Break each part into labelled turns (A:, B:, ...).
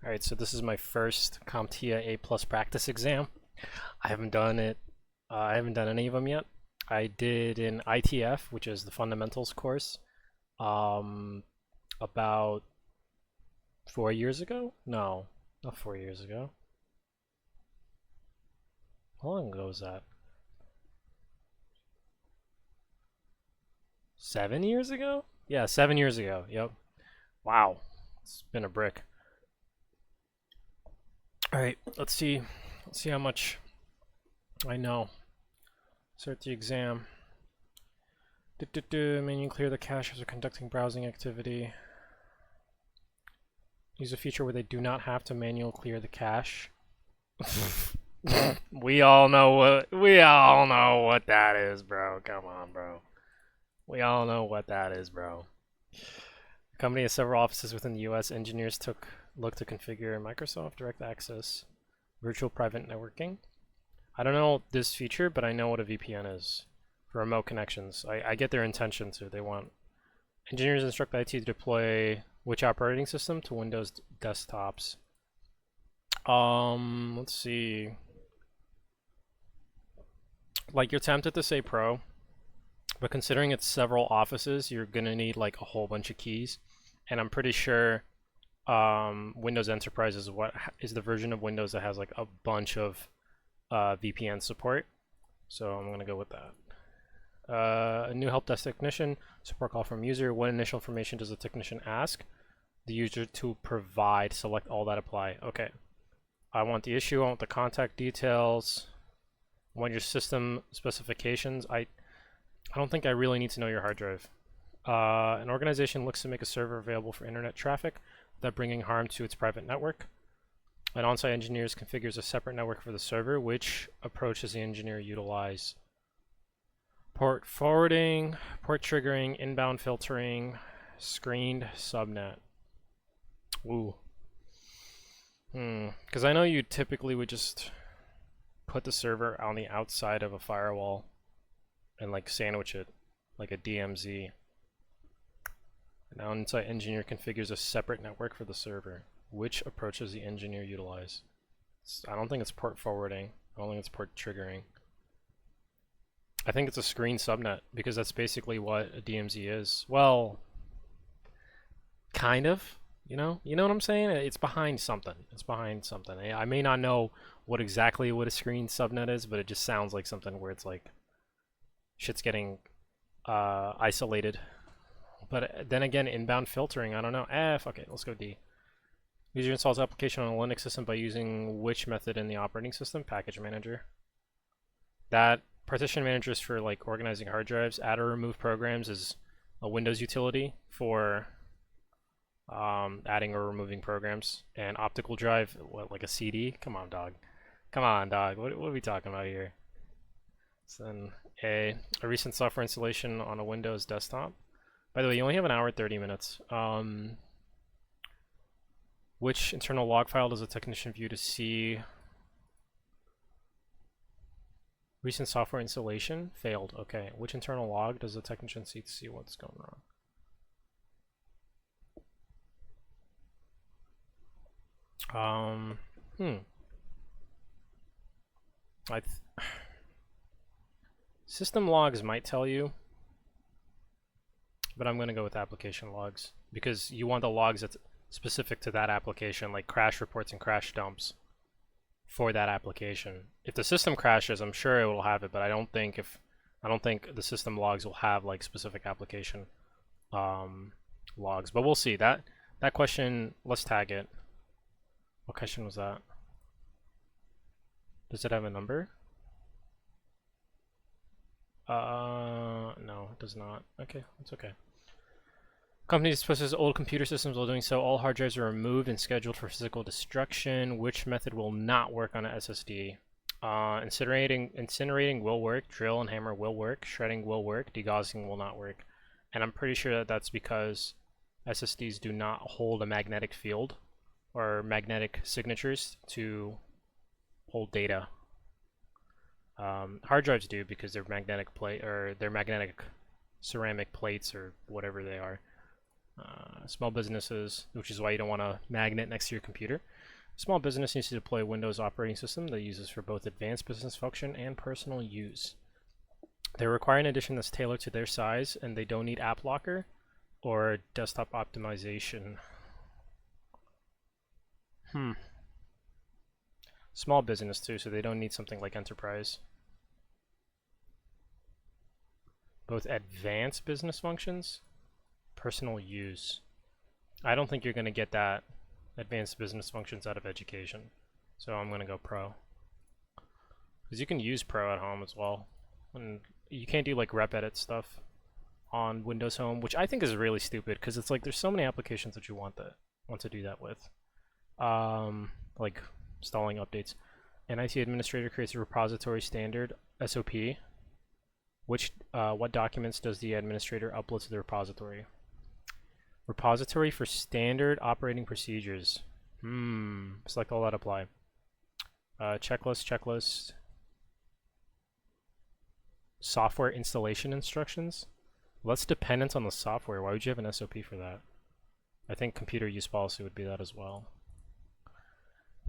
A: Alright, so this is my first Comptia A+ practice exam. I haven't done it, I haven't done any of them yet. I did an ITF, which is the fundamentals course, about 4 years ago? No, not 4 years ago. How long ago was that? 7 years ago? Yeah, 7 years ago, yep. Wow, it's been a brick. Alright, let's see how much I know. Start the exam. Manually clear the cache as they're conducting browsing activity. Use a feature where they do not have to manually clear the cache. We all know what that is, bro. Come on, bro. We all know what that is, bro. The company has several offices within the US. Engineers look to configure Microsoft Direct Access virtual private networking. I don't know this feature, but I know what a VPN is for remote connections. I get their intention too. They want engineers instruct IT to deploy which operating system to Windows desktops. Let's see. Like, you're tempted to say Pro, but considering it's several offices, you're gonna need like a whole bunch of keys, and I'm pretty sure Windows Enterprise is the version of Windows that has like a bunch of VPN support. So I'm gonna go with that. A new help desk technician, support call from user. What initial information does the technician ask the user to provide? Select all that apply. Okay. I want the issue, I want the contact details, I want your system specifications. I don't think I really need to know your hard drive. An organization looks to make a server available for internet traffic without bringing harm to its private network. An on-site engineer configures a separate network for the server. Which approach does the engineer utilize? Port forwarding, port triggering, inbound filtering, screened subnet. Ooh. Because I know you typically would just put the server on the outside of a firewall and like sandwich it like a DMZ. An on-site engineer configures a separate network for the server. Which approach does the engineer utilize? I don't think it's port forwarding. I don't think it's port triggering. I think it's a screen subnet because that's basically what a DMZ is. Well, kind of. You know what I'm saying? It's behind something. It's behind something. I may not know what a screen subnet is, but it just sounds like something where it's like shit's getting isolated. But then again, inbound filtering, I don't know. Fuck it, let's go D. User installs application on a Linux system by using which method in the operating system? Package manager. That partition manager is for like organizing hard drives. Add or remove programs is a Windows utility for adding or removing programs. And optical drive, what, like a CD? Come on, dog. Come on, dog. What are we talking about here? So then a recent software installation on a Windows desktop. By the way, you only have an hour and 30 minutes. Which internal log file does a technician view to see? Recent software installation failed. Okay. Which internal log does the technician see to see what's going wrong? System logs might tell you, but I'm going to go with application logs because you want the logs that's specific to that application, like crash reports and crash dumps for that application. If the system crashes, I'm sure it will have it, but I don't think the system logs will have like specific application logs. But we'll see. That question, let's tag it. What question was that? Does it have a number? No, it does not. Okay, that's okay. Company disposses old computer systems. While doing so, all hard drives are removed and scheduled for physical destruction. Which method will not work on an SSD? Incinerating will work. Drill and hammer will work. Shredding will work. Degaussing will not work. And I'm pretty sure that that's because SSDs do not hold a magnetic field or magnetic signatures to hold data. Hard drives do because they're magnetic plate or they're magnetic ceramic plates or whatever they are. Small businesses, which is why you don't want a magnet next to your computer. Small business needs to deploy a Windows operating system that uses for both advanced business function and personal use. They require an edition that's tailored to their size, and they don't need app locker or desktop optimization. Small business too, so they don't need something like enterprise. Both advanced business functions, personal use. I don't think you're going to get that advanced business functions out of education, so I'm going to go pro. Because you can use pro at home as well. And you can't do like rep edit stuff on Windows Home, which I think is really stupid because it's like there's so many applications that you want to do that with. Like installing updates. An IT administrator creates a repository standard SOP. What documents does the administrator upload to the repository? Repository for standard operating procedures. Select all that apply. Checklist. Software installation instructions. Less dependent on the software. Why would you have an SOP for that? I think computer use policy would be that as well.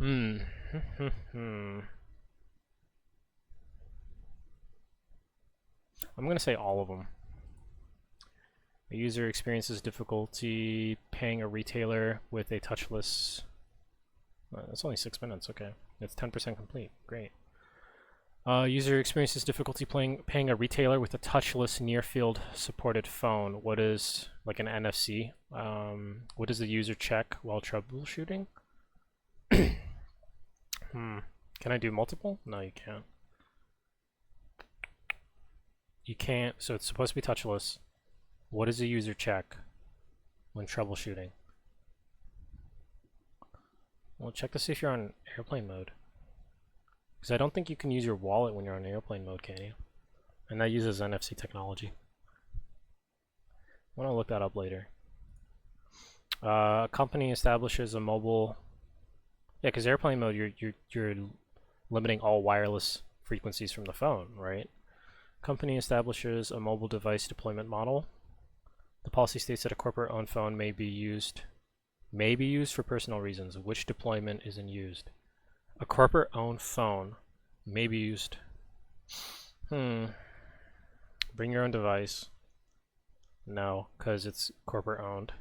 A: I'm gonna say all of them. A user experiences difficulty paying a retailer with a touchless. That's only 6 minutes. Okay, it's 10% complete. Great. User experiences difficulty paying a retailer with a touchless near-field supported phone. What is like an NFC? What does the user check while troubleshooting? Can I do multiple? No, you can't. You can't. So it's supposed to be touchless. What does the user check when troubleshooting? Well, check to see if you're on airplane mode. Because I don't think you can use your wallet when you're on airplane mode, can you? And that uses NFC technology. I want to look that up later. A company establishes a mobile. Yeah, because airplane mode, you're limiting all wireless frequencies from the phone, right? Company establishes a mobile device deployment model. The policy states that a corporate-owned phone may be used for personal reasons. Which deployment isn't used? A corporate-owned phone may be used. Bring your own device. No, because it's corporate-owned.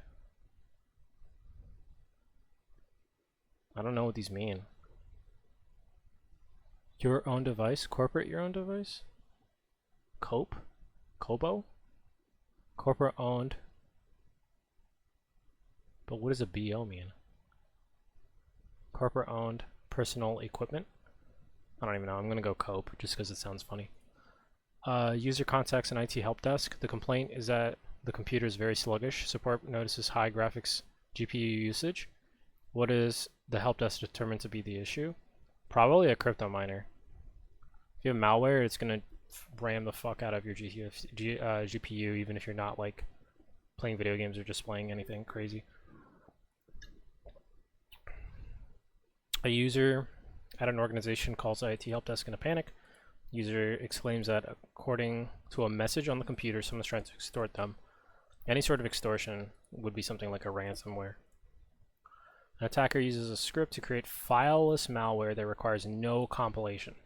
A: I don't know what these mean. Your own device? Corporate your own device? Cope? Kobo? Corporate owned. But what does a BO mean? Corporate owned personal equipment? I don't even know. I'm going to go Cope just because it sounds funny. User contacts an IT help desk. The complaint is that the computer is very sluggish. Support notices high graphics GPU usage. What is the help desk determined to be the issue? Probably a crypto miner. If you have malware, it's going to ram the fuck out of your GPU, even if you're not like playing video games or just playing anything crazy. A user at an organization calls the IT help desk in a panic. User exclaims that according to a message on the computer, someone's trying to extort them. Any sort of extortion would be something like a ransomware. An attacker uses a script to create fileless malware that requires no compilation.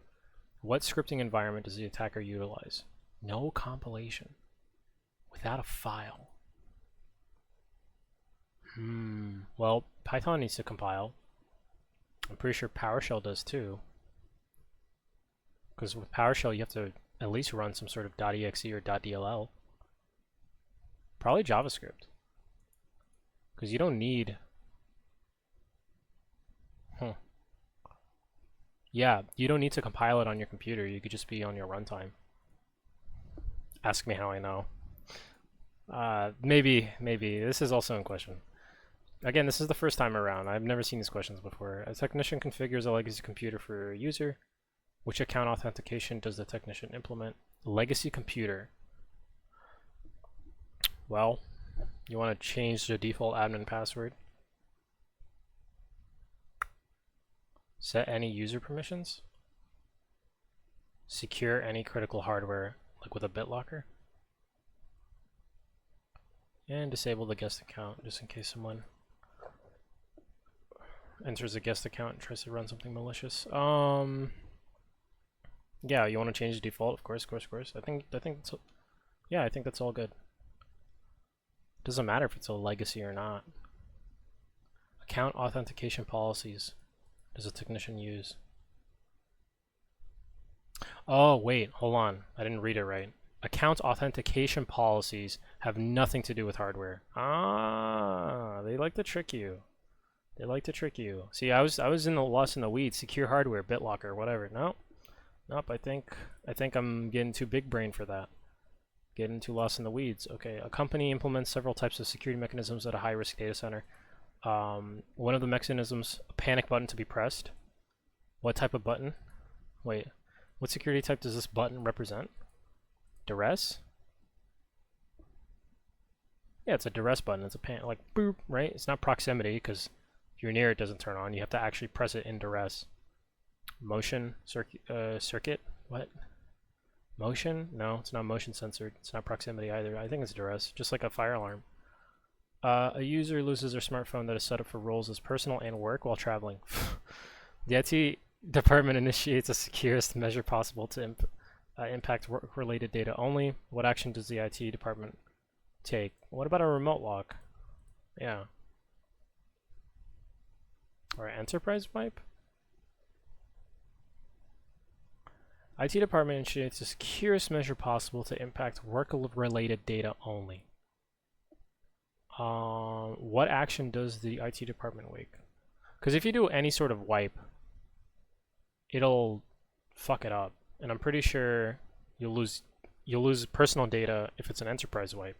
A: What scripting environment does the attacker utilize? No compilation. Without a file. Well, Python needs to compile. I'm pretty sure PowerShell does too. Because with PowerShell, you have to at least run some sort of .exe or .dll. Probably JavaScript. Because you don't need... Yeah, you don't need to compile it on your computer. You could just be on your runtime. Ask me how I know. Maybe. This is also in question. Again, this is the first time around. I've never seen these questions before. A technician configures a legacy computer for a user. Which account authentication does the technician implement? Legacy computer. Well, you want to change the default admin password. Set any user permissions. Secure any critical hardware, like with a BitLocker. And disable the guest account, just in case someone enters a guest account and tries to run something malicious. Yeah, you want to change the default, of course. I think that's, yeah, I think that's all good. Doesn't matter if it's a legacy or not. Account authentication policies. Does a technician use? Oh, wait, hold on. I didn't read it right. Account authentication policies have nothing to do with hardware. Ah, they like to trick you. They like to trick you. See, I was lost in the weeds. Secure hardware, BitLocker, whatever. Nope. I think I'm getting too big brain for that. Getting too lost in the weeds. Okay, a company implements several types of security mechanisms at a high-risk data center. One of the mechanisms, a panic button to be pressed. What type of button? Wait, what security type does this button represent? Duress? Yeah, it's a duress button. It's a like boop, right? It's not proximity because if you're near it, doesn't turn on. You have to actually press it in duress. Motion circuit? What? Motion? No, it's not motion censored. It's not proximity either. I think it's duress, just like a fire alarm. A user loses their smartphone that is set up for roles as personal and work while traveling. The IT department initiates the securest measure possible to impact work-related data only. What action does the IT department take? What about a remote lock? Yeah. Or an enterprise wipe? IT department initiates the securest measure possible to impact work-related data only. What action does the IT department take? Because if you do any sort of wipe, it'll fuck it up, and I'm pretty sure you'll lose personal data if it's an enterprise wipe.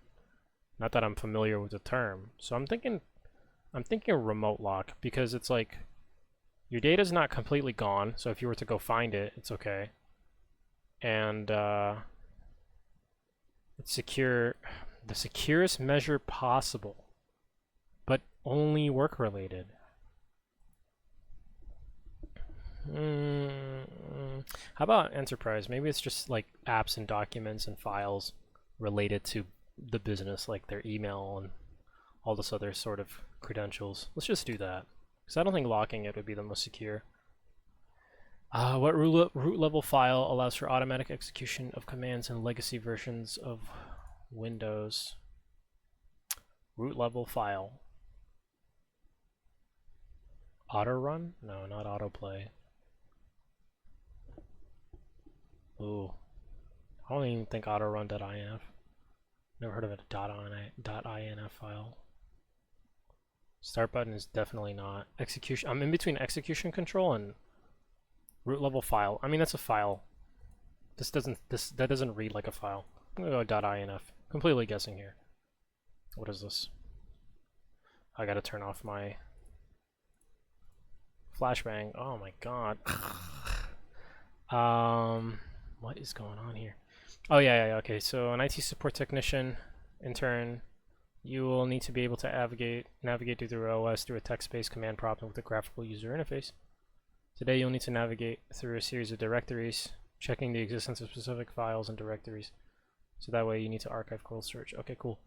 A: Not that I'm familiar with the term, so I'm thinking remote lock, because it's like your data's not completely gone. So if you were to go find it, it's okay, and it's secure. The securest measure possible, but only work related. How about enterprise? Maybe it's just like apps and documents and files related to the business, like their email and all this other sort of credentials. Let's just do that, because I don't think locking it would be the most secure. What root level file allows for automatic execution of commands in legacy versions of Windows? Root level file. Auto run? No, not autoplay. Ooh. I don't even think autorun.inf. Never heard of a .inf file. Start button is definitely not. Execution. I'm in between execution control and root level file. I mean, that's a file. That doesn't read like a file. I'm gonna go .inf. Completely guessing here. What is this? I gotta turn off my flashbang. Oh my god. What is going on here? Oh yeah, okay. So an IT support technician, intern, you will need to be able to navigate through the OS through a text-based command prompt with a graphical user interface. Today you'll need to navigate through a series of directories, checking the existence of specific files and directories. So that way you need to archive cold search. Okay, cool.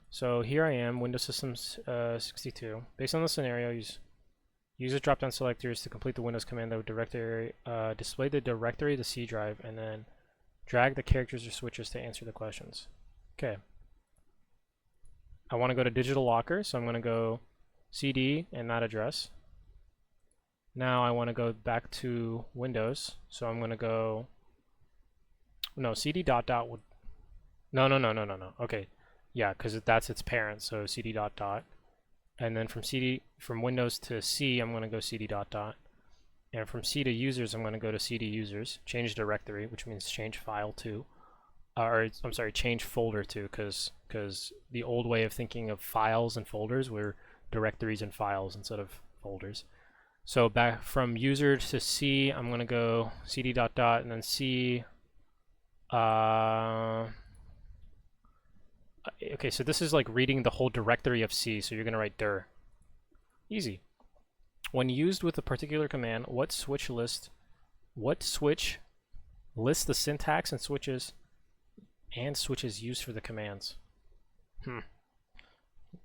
A: So here I am, Windows Systems 62. Based on the scenario, use the drop-down selectors to complete the Windows command that would display the directory, the C drive, and then drag the characters or switches to answer the questions. Okay. I want to go to digital locker, so I'm going to go CD and that address. Now I want to go back to Windows, so I'm going to go, no, CD dot would, no. Okay, yeah, because that's its parent, so CD dot. And then from Windows to C, I'm going to go CD dot. And from C to users, I'm going to go to CD users, change directory, which means change file to, or I'm sorry, change folder to, because the old way of thinking of files and folders were directories and files instead of folders. So back from user to C, I'm going to go CD dot and then C. Okay, so this is like reading the whole directory of C, so you're going to write dir. Easy. When used with a particular command, what switch lists the syntax and switches used for the commands?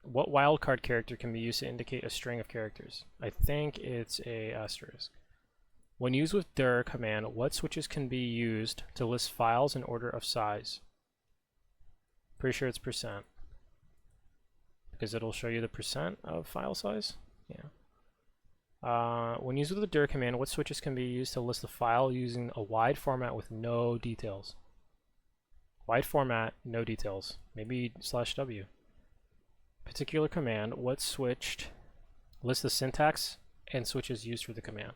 A: What wildcard character can be used to indicate a string of characters? I think it's a asterisk. When used with dir command, what switches can be used to list files in order of size? Pretty sure it's %, because it'll show you the % of file size. Yeah. When used with the dir command, what switches can be used to list the file using a wide format with no details? Wide format, no details. Maybe /w. Particular command, what switched list the syntax and switches used for the command?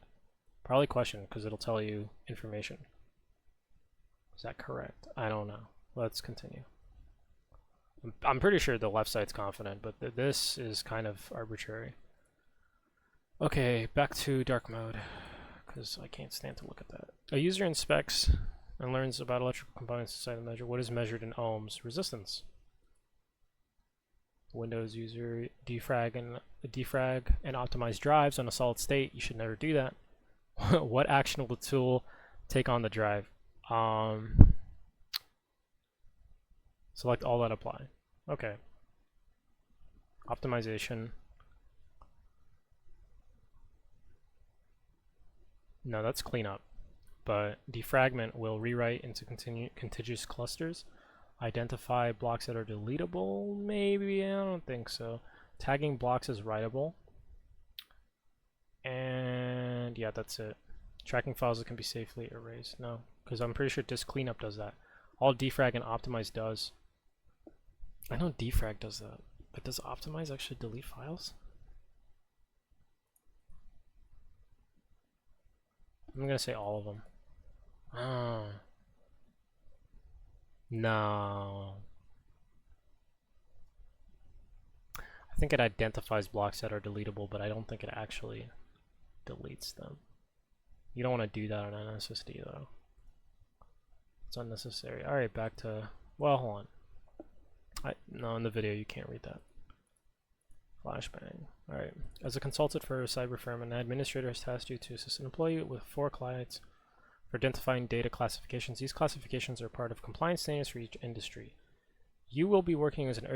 A: Probably question, because it'll tell you information. Is that correct? I don't know. Let's continue. I'm pretty sure the left side's confident, but this is kind of arbitrary. Okay, back to dark mode, because I can't stand to look at that. A user inspects and learns about electrical components inside the measure. What is measured in ohms? Resistance. Windows user defrag and optimize drives on a solid state. You should never do that. What actionable tool take on the drive? Select all that apply. Okay. Optimization. No, that's cleanup. But defragment will rewrite into contiguous clusters. Identify blocks that are deletable? Maybe, I don't think so. Tagging blocks as writable. And yeah, that's it. Tracking files that can be safely erased. No, because I'm pretty sure disk cleanup does that. All defrag and optimize does. I know defrag does that, but does optimize actually delete files? I'm gonna say all of them. Oh. No. I think it identifies blocks that are deletable, but I don't think it actually deletes them. You don't want to do that on an SSD though. It's unnecessary. Alright, back to, well, hold on. No, in the video you can't read that. Flashbang. Alright. As a consultant for a cyber firm, an administrator has tasked you to assist an employee with 4 clients for identifying data classifications. These classifications are part of compliance standards for each industry. You will be working as an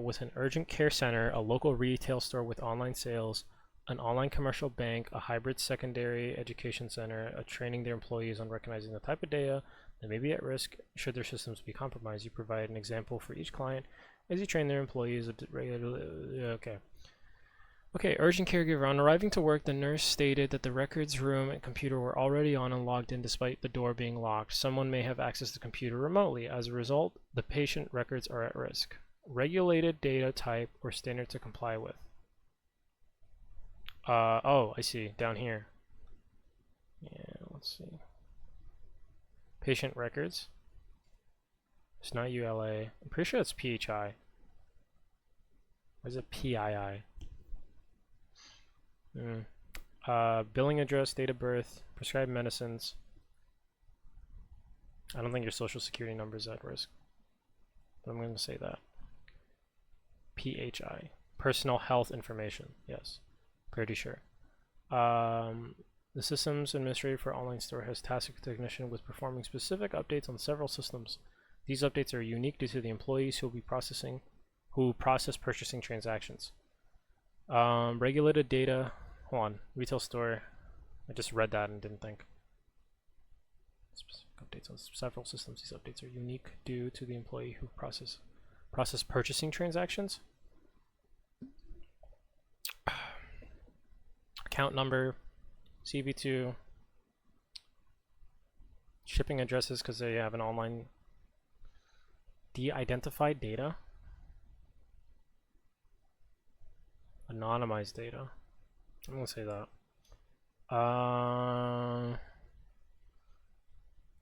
A: with an urgent care center, a local retail store with online sales, an online commercial bank, a hybrid secondary education center, training their employees on recognizing the type of data that may be at risk should their systems be compromised. You provide an example for each client as you train their employees. Okay, urgent caregiver. On arriving to work, the nurse stated that the records room and computer were already on and logged in despite the door being locked. Someone may have access to the computer remotely. As a result, the patient records are at risk. Regulated data type or standard to comply with. Oh, I see. Down here. Yeah, let's see. Patient records. It's not ULA. I'm pretty sure it's PHI. Or is it PII? Billing address, date of birth, prescribed medicines. I don't think your social security number is at risk, but I'm going to say that. PHI. Personal health information. Yes. Pretty sure. The systems administrator for online store has tasked the technician with performing specific updates on several systems. These updates are unique due to the employees who process purchasing transactions. Regulated data. Hold on. Retail store. I just read that and didn't think. Specific updates on several systems. These updates are unique due to the employee who process purchasing transactions. Account number, CB2, shipping addresses because they have an online de-identified data, anonymized data. I'm gonna say that. I'm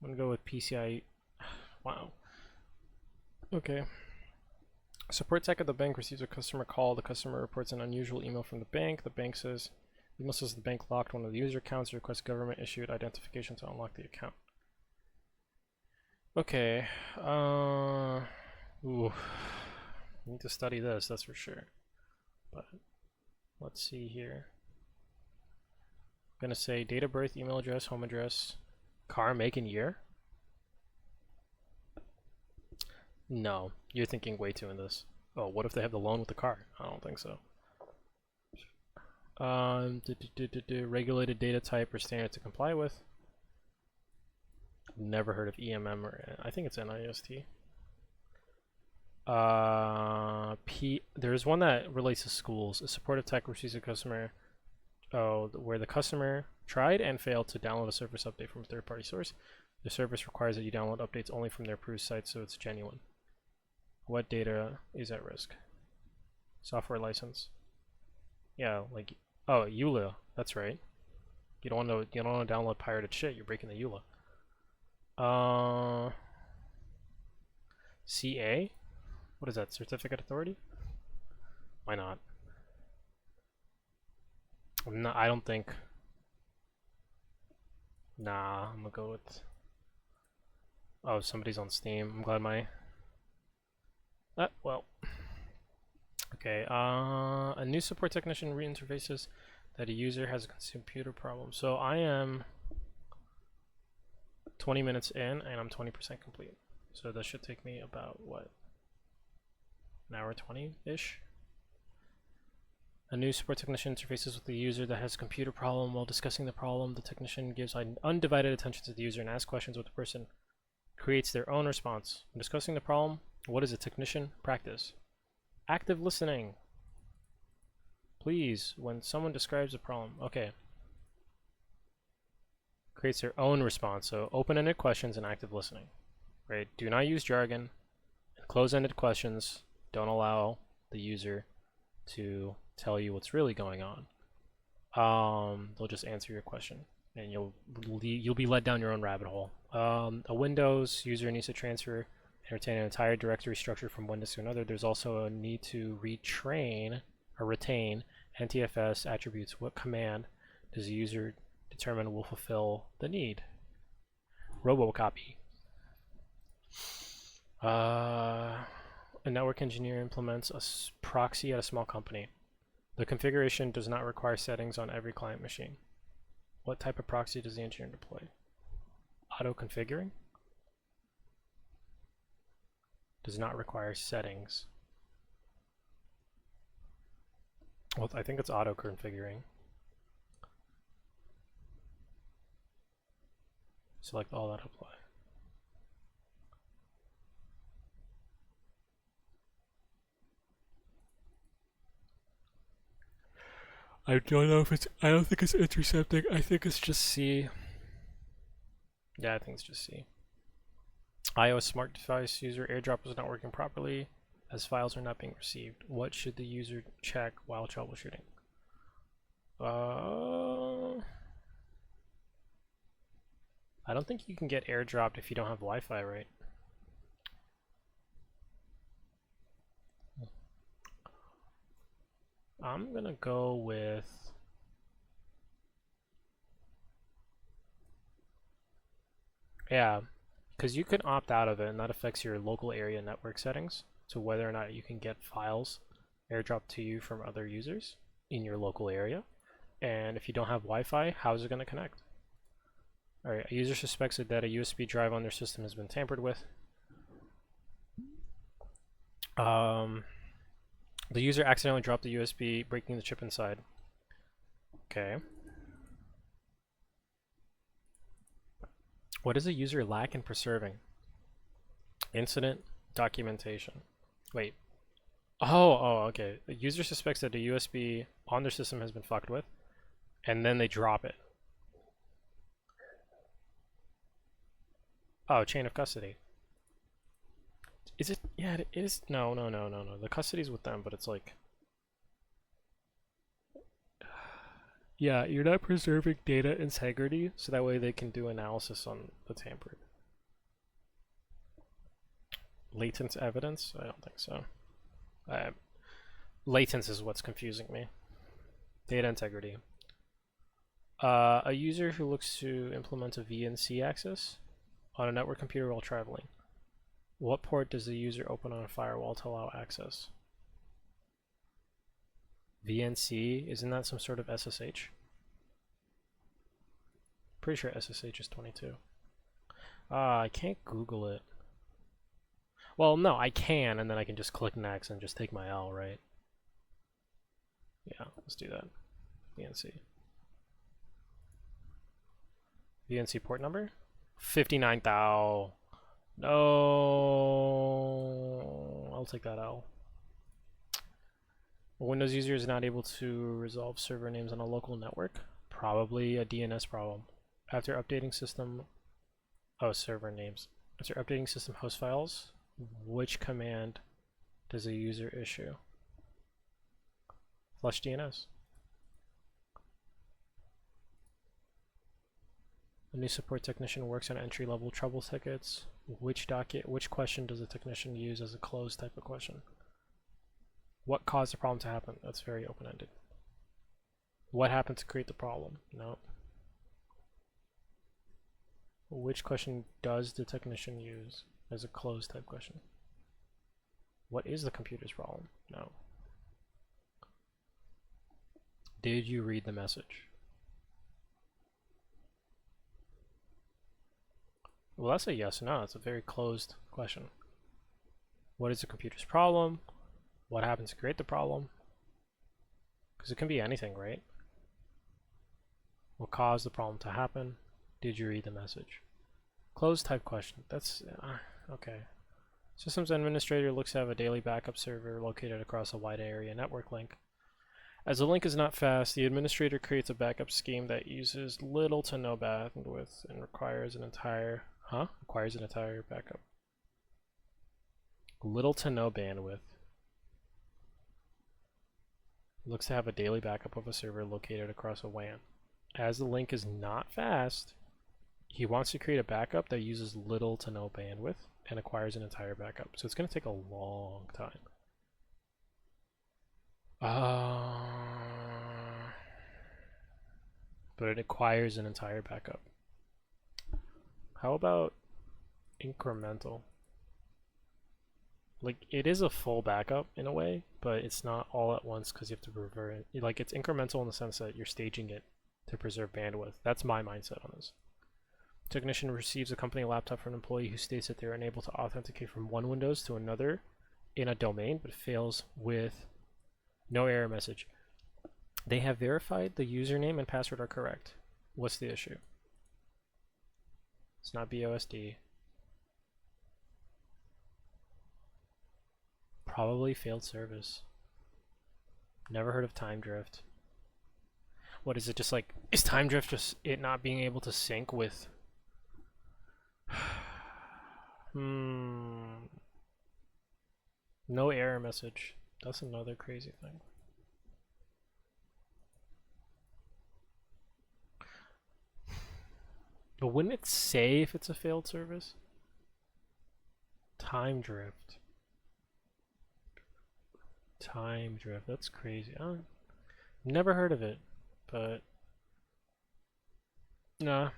A: gonna go with PCI. Wow. Okay. Support tech at the bank receives a customer call. The customer reports an unusual email from the bank. The bank says, email says the bank locked one of the user accounts, requests government issued identification to unlock the account. Okay. Ooh. I need to study this, that's for sure. But let's see here. I'm gonna say date of birth, email address, home address, car, make, and year. No, you're thinking way too in this. Oh, what if they have the loan with the car? I don't think so. Regulated data type or standard to comply with. Never heard of EMM or I think it's NIST. There's one that relates to schools. A supportive tech receives a customer where the customer tried and failed to download a service update from a third-party source. The service requires that you download updates only from their approved site, so it's genuine. What data is at risk? Software license. Yeah, like EULA. That's right. You don't want to download pirated shit. You're breaking the EULA. CA. What is that? Certificate authority? Why not? No, I don't think. Nah, I'm gonna go with. Oh, somebody's on Steam. I'm glad my. Well. Okay. A new support technician reinterfaces that a user has a computer problem. So I am 20 minutes in, and I'm 20% complete. So that should take me about what? An hour 20-ish. A new support technician interfaces with the user that has a computer problem. While discussing the problem, the technician gives undivided attention to the user and asks questions with the person creates their own response. When discussing the problem, what is a technician practice? Active listening. Please, when someone describes a problem. Okay. Creates their own response. So open-ended questions and active listening. Right? Do not use jargon. Close-ended questions don't allow the user to tell you what's really going on. They'll just answer your question, and you'll be led down your own rabbit hole. A Windows user needs to transfer and retain an entire directory structure from Windows to another. There's also a need to retrain or retain NTFS attributes. What command does the user determine will fulfill the need? Robocopy. A network engineer implements a proxy at a small company. The configuration does not require settings on every client machine. What type of proxy does the engineer deploy? Auto-configuring? Does not require settings. Well, I think it's auto-configuring. Select all that apply. I don't know if it's, I don't think it's intercepting. I think it's just C. Yeah, I think it's just C. iOS smart device user airdrop is not working properly as files are not being received. What should the user check while troubleshooting? I don't think you can get airdropped if you don't have Wi-Fi, right? I'm gonna go with because you can opt out of it and that affects your local area network settings to whether or not you can get files airdropped to you from other users in your local area. And if you don't have Wi-Fi, how is it going to connect? Alright, a user suspects that a USB drive on their system has been tampered with. The user accidentally dropped the USB, breaking the chip inside. Okay. What does a user lack in preserving? Incident documentation. Wait. Okay. The user suspects that a USB on their system has been fucked with, and then they drop it. Oh, chain of custody. Is it? Yeah, it is. No. The custody's with them, but it's like... Yeah, you're not preserving data integrity, so that way they can do analysis on the tampered. Latent evidence? I don't think so. Latence is what's confusing me. Data integrity. A user who looks to implement a VNC access on a network computer while traveling. What port does the user open on a firewall to allow access? VNC, isn't that some sort of SSH? Pretty sure SSH is 22. I can't Google it. Well, no, I can, and then I can just click next and just take my L, right? Yeah, let's do that. VNC. VNC port number? 59,000. No, I'll take that L. A Windows user is not able to resolve server names on a local network. Probably a DNS problem. After updating system, server names. After updating system host files, which command does a user issue? Flush DNS. A new support technician works on entry-level trouble tickets. Which question does the technician use as a closed type of question? What caused the problem to happen? That's very open-ended. What happened to create the problem? No. Which question does the technician use as a closed type question? What is the computer's problem? No. Did you read the message? Well, that's a yes or no. It's a very closed question. What is the computer's problem? What happens to create the problem? Because it can be anything, right? What caused the problem to happen? Did you read the message? Closed type question. That's okay. Systems administrator looks to have a daily backup server located across a wide area network link. As the link is not fast, the administrator creates a backup scheme that uses little to no bandwidth and requires an entire backup. Little to no bandwidth. Looks to have a daily backup of a server located across a WAN. As the link is not fast, he wants to create a backup that uses little to no bandwidth and acquires an entire backup. So it's going to take a long time. But it acquires an entire backup. How about incremental? Like, it is a full backup in a way, but it's not all at once because you have to revert it. Like, it's incremental in the sense that you're staging it to preserve bandwidth. That's my mindset on this. Technician receives a company laptop from an employee who states that they're unable to authenticate from one Windows to another in a domain, but fails with no error message. They have verified the username and password are correct. What's the issue? It's not BOSD. Probably failed service. Never heard of time drift. What is it, just like, is time drift just it not being able to sync with no error message? That's another crazy thing. But wouldn't it say if it's a failed service? Time drift. Time drift, that's crazy. Never heard of it, but no.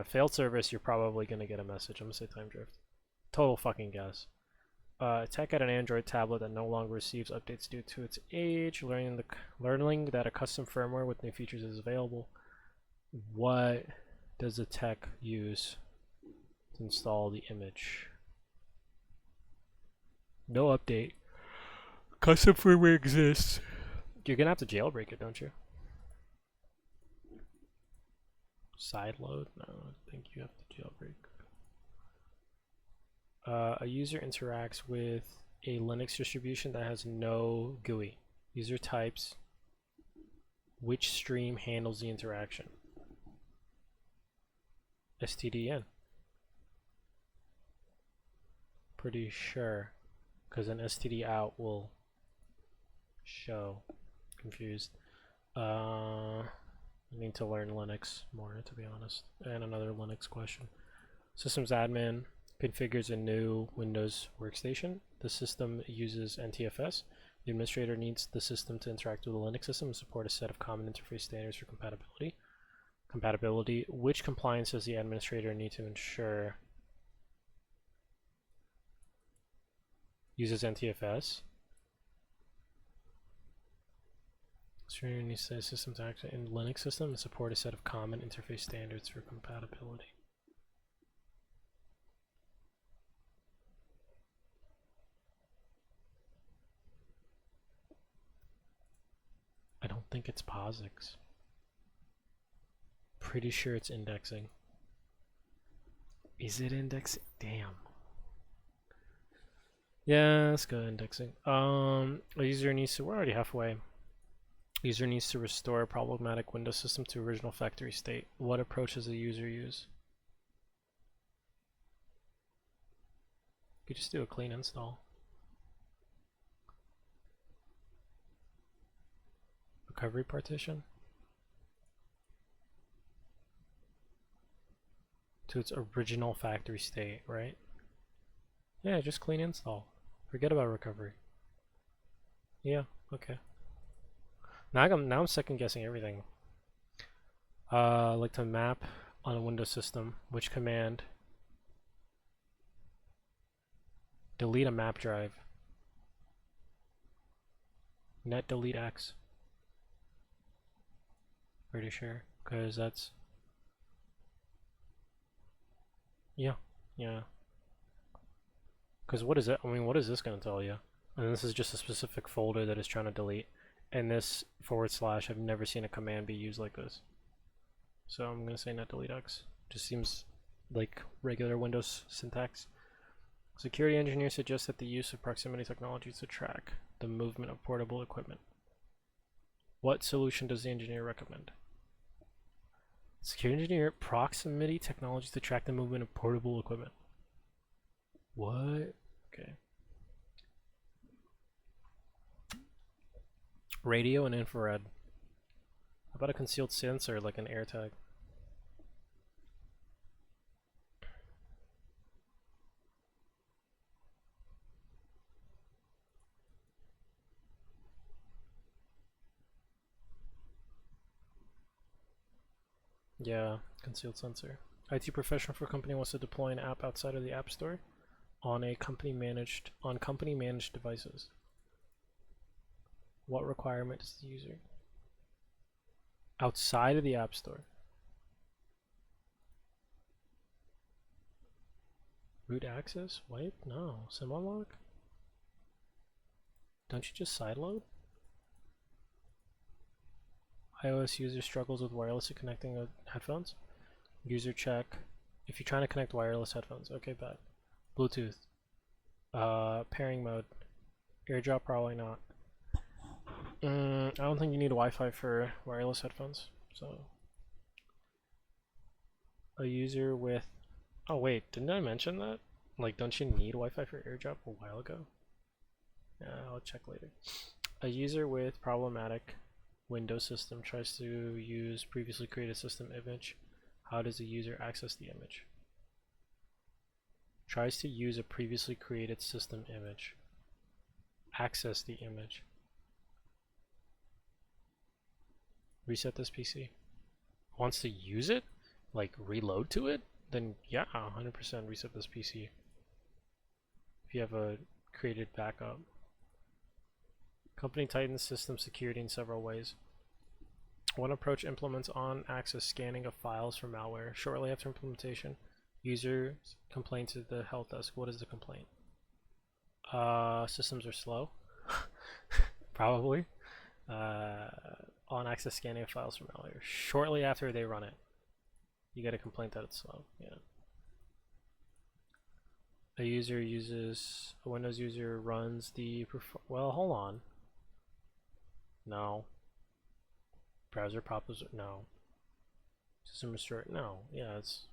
A: Failed service, you're probably gonna get a message. I'm gonna say time drift. Total fucking guess. Tech at an Android tablet that no longer receives updates due to its age, learning that a custom firmware with new features is available. What does the tech use to install the image? No update. Custom firmware exists. You're gonna have to jailbreak it, don't you? Sideload? No, I think you have to jailbreak. A user interacts with a Linux distribution that has no GUI. User types which stream handles the interaction. STDN. Pretty sure, because an STD out will show. Confused. I need to learn Linux more, to be honest. And another Linux question. Systems admin configures a new Windows workstation. The system uses NTFS. The administrator needs the system to interact with the Linux system and support a set of common interface standards for compatibility. Which compliance does the administrator need to ensure? Uses NTFS. Administrator needs the system to act in Linux system and support a set of common interface standards for compatibility. think it's POSIX. Pretty sure it's indexing. Is it indexing? Damn. Yeah, let's go indexing. A user needs to, we're already halfway. User needs to restore a problematic Windows system to original factory state. What approach does the user use? You could just do a clean install. Recovery partition to its original factory state, right? Yeah, just clean install. Forget about recovery. Yeah, okay. Now I'm second guessing everything. Like to map on a Windows system, which command? Delete a map drive. Net delete X. Pretty sure, because that's, yeah. Because what is it? I mean, what is this going to tell you? And this is just a specific folder that is trying to delete. And this / I've never seen a command be used like this. So I'm going to say net delete X. Just seems like regular Windows syntax. Security engineers suggest that the use of proximity technology to track the movement of portable equipment. What solution does the engineer recommend? Security engineer, proximity technology to track the movement of portable equipment. What? Okay. Radio and infrared. How about a concealed sensor like an AirTag? Yeah, concealed sensor. IT professional for a company wants to deploy an app outside of the App Store on company managed devices. What requirement does the user? Outside of the App Store. Root access? Wipe? No. Symlog? Don't you just sideload? iOS user struggles with wirelessly connecting headphones. User check. If you're trying to connect wireless headphones, okay, bad. Bluetooth. Pairing mode. AirDrop, probably not. I don't think you need Wi-Fi for wireless headphones. So, a user with. Oh wait, didn't I mention that? Like, don't you need Wi-Fi for AirDrop a while ago? Yeah, I'll check later. A user with problematic Windows system tries to use previously created system image. How does the user access the image? Tries to use a previously created system image. Access the image. Reset this PC. Wants to use it? Like reload to it? Then yeah, 100% reset this PC. If you have a created backup. Company tightens system security in several ways. One approach implements on-access scanning of files for malware. Shortly after implementation, users complain to the help desk. What is the complaint? Systems are slow. Probably. On-access scanning of files for malware. Shortly after they run it, you get a complaint that it's slow. Yeah. A Windows user runs the well, hold on. No. Browser pop-ups, no. System restore, no. Yeah, it's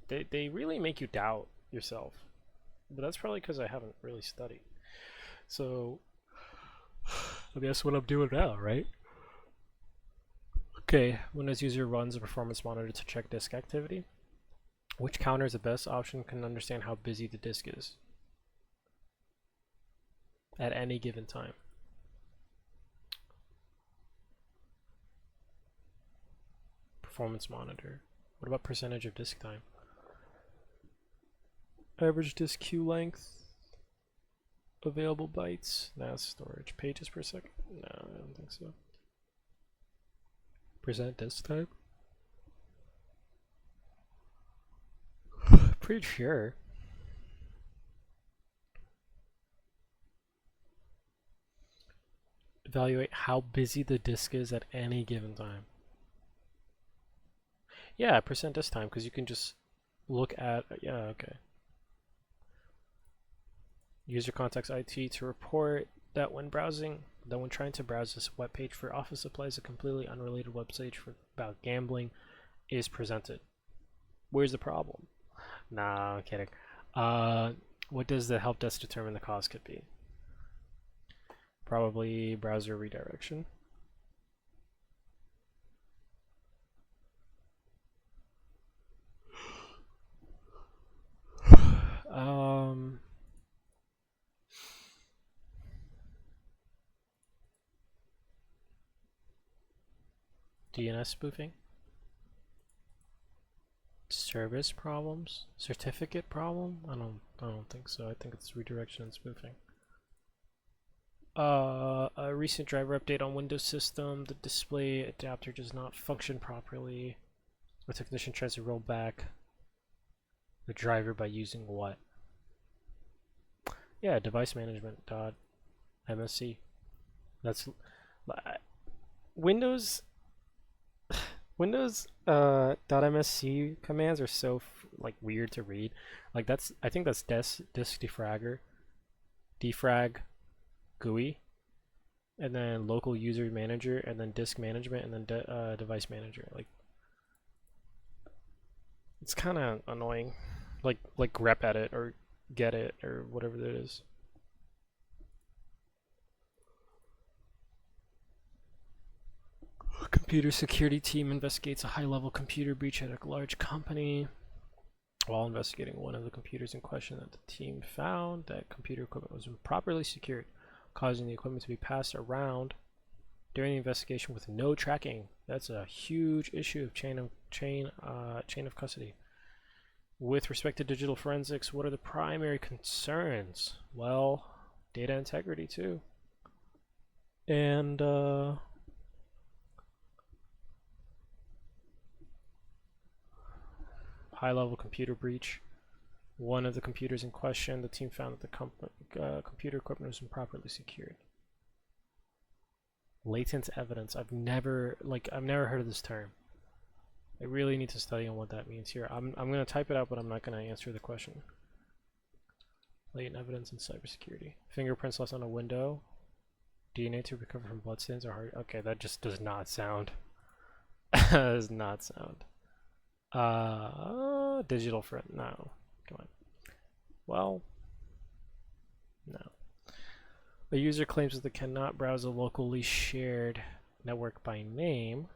A: they really make you doubt yourself, but that's probably because I haven't really studied. So I mean, that's what I'm doing now, right? Okay, Windows user runs a performance monitor to check disk activity. Which counter is the best option? Can understand how busy the disk is at any given time. Performance monitor. What about percentage of disk time? Average disk queue length. Available bytes. That's storage. Pages per second? No, I don't think so. Percent disk time? Pretty sure. evaluate how busy the disk is at any given time. Yeah, percent disk time, because you can just look at, yeah, okay. User contacts IT to report that when trying to browse this web page for office supplies, a completely unrelated website about gambling is presented. Where's the problem? Nah, I'm kidding. What does the help desk determine the cause could be? Probably browser redirection. DNS spoofing. Service problems? Certificate problem? I don't think so. I think it's redirection and spoofing. A recent driver update on Windows system. The display adapter does not function properly. A technician tries to roll back the driver by using what? Yeah, device management dot MSC. That's Windows .msc commands are so like weird to read. Like I think that's disk defragger, defrag GUI, and then local user manager, and then disk management, and then device manager. Like it's kind of annoying. Like grep edit or get it or whatever that is. Computer security team investigates a high-level computer breach at a large company. While investigating one of the computers in question, that the team found that computer equipment was improperly secured, causing the equipment to be passed around during the investigation with no tracking. That's a huge issue of chain of custody. With respect to digital forensics, what are the primary concerns? Well, data integrity too. And high-level computer breach. One of the computers in question, the team found that the computer equipment was improperly secured. Latent evidence. I've never heard of this term. I really need to study on what that means here. I'm going to type it out, but I'm not going to answer the question. Latent evidence in cybersecurity. Fingerprints left on a window. DNA to recover from bloodstains or heart. Okay, that just does not sound. does not sound. Digital friend. No. Come on. Well, no. A user claims that they cannot browse a locally shared network by name.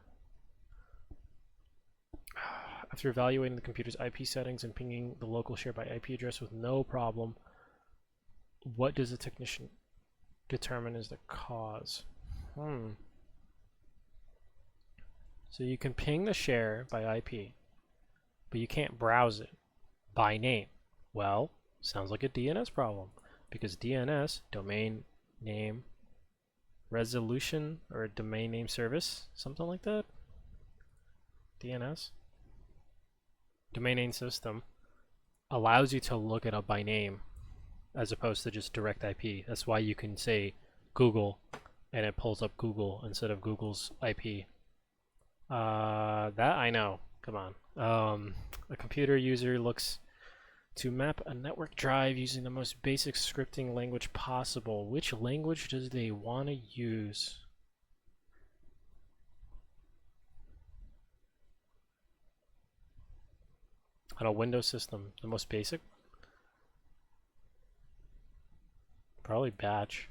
A: After evaluating the computer's IP settings and pinging the local share by IP address with no problem, what does the technician determine is the cause? So you can ping the share by IP, but you can't browse it by name. Well, sounds like a DNS problem, because DNS, domain name resolution, or domain name service, something like that. DNS, domain name system, allows you to look it up by name as opposed to just direct IP. That's why you can say Google and it pulls up Google instead of Google's IP. That I know. Come on. A computer user looks to map a network drive using the most basic scripting language possible. Which language does they want to use? On a Windows system, the most basic? Probably Batch.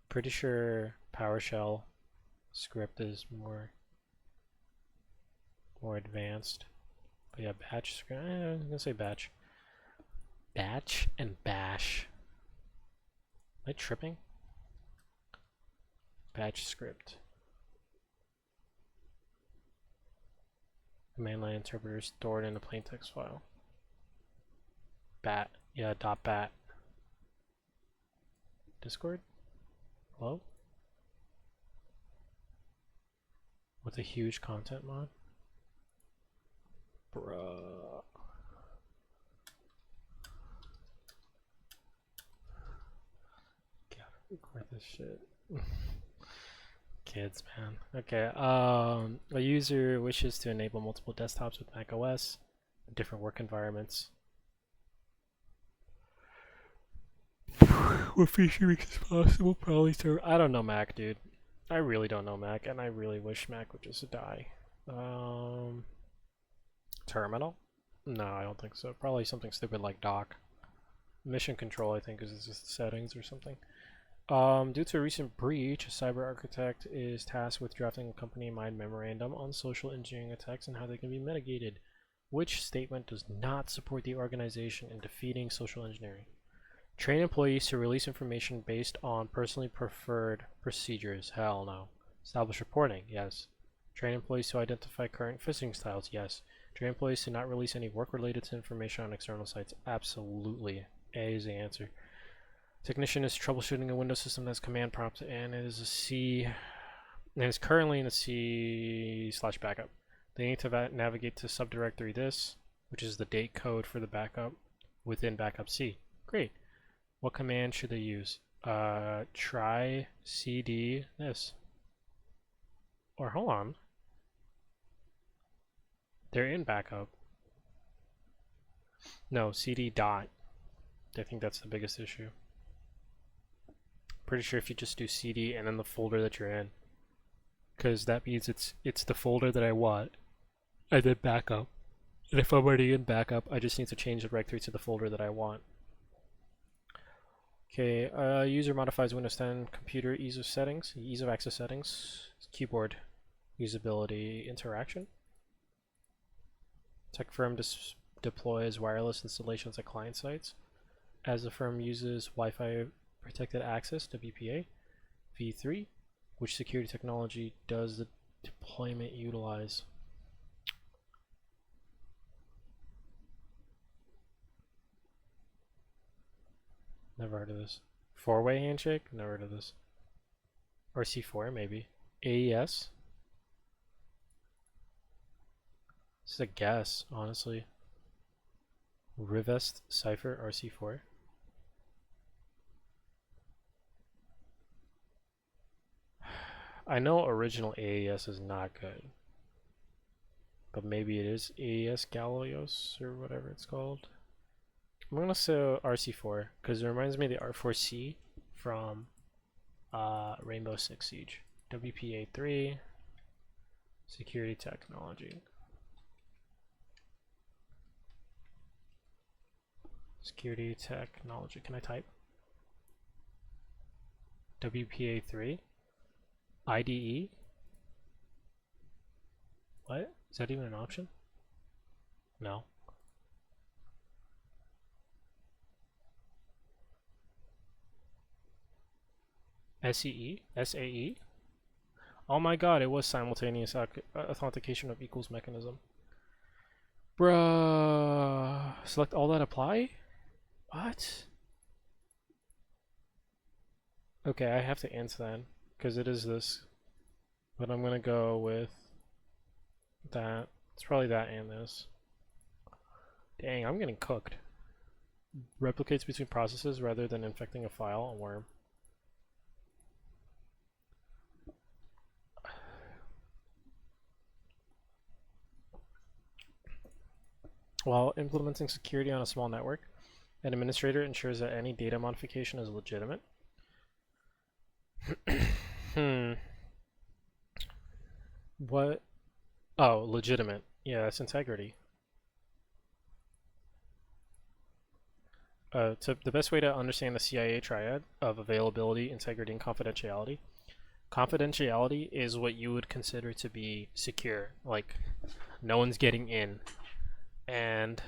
A: Pretty sure PowerShell script is more advanced. But yeah, Batch script. I'm gonna say Batch. Batch and Bash. Am I tripping? Batch script. Command line interpreter stored in a plain text file. Bat. Yeah, .bat. Discord? Hello? With a huge content mod? Bruh. Gotta record this shit. Kids, man. Okay. A user wishes to enable multiple desktops with macOS, different work environments. What feature is possible? Probably server. I don't know Mac, dude. I really don't know Mac, and I really wish Mac would just die. Terminal? No, I don't think so. Probably something stupid like dock. Mission control, I think, is just settings or something. Due to a recent breach, a cyber architect is tasked with drafting a company-wide memorandum on social engineering attacks and how they can be mitigated. Which statement does not support the organization in defeating social engineering? Train employees to release information based on personally preferred procedures. Hell no. Establish reporting. Yes. Train employees to identify current phishing styles. Yes. Train employees to not release any work-related information on external sites. Absolutely. A is the answer. Technician is troubleshooting a Windows system that's command prompt, and it is a C, and it's currently in a C/backup. They need to navigate to subdirectory this, which is the date code for the backup within backup C. Great. What command should they use? Try cd this. Or hold on. They're in backup. No, cd dot. I think that's the biggest issue. Pretty sure if you just do cd and then the folder that you're in, because that means it's the folder that I want, and then backup. And if I'm already in backup, I just need to change the directory to the folder that I want. Okay, user modifies Windows 10 computer ease of settings, ease of access settings, keyboard usability interaction. Tech firm deploys wireless installations at client sites. As the firm uses Wi-Fi protected access, WPA, v3, which security technology does the deployment utilize? Never heard of this. Four-way handshake? Never heard of this. RC4, maybe. AES? This is a guess, honestly. Rivest Cipher RC4. I know original AES is not good. But maybe it is AES Galios or whatever it's called. I'm gonna say RC4 because it reminds me of the R4C from Rainbow Six Siege. WPA3 security technology. Security technology. Can I type? WPA3 IDE. What? Is that even an option? No. SEE? SAE? Oh my god, it was simultaneous authentication of equals mechanism. Bruh. Select all that apply? What? Okay, I have to answer that because it is this. But I'm gonna go with that. It's probably that and this. Dang, I'm getting cooked. Replicates between processes rather than infecting a file, a worm. While implementing security on a small network, an administrator ensures that any data modification is legitimate. What? Oh, legitimate. Yeah, that's integrity. The best way to understand the CIA triad of availability, integrity, and confidentiality. Confidentiality is what you would consider to be secure, like no one's getting in. And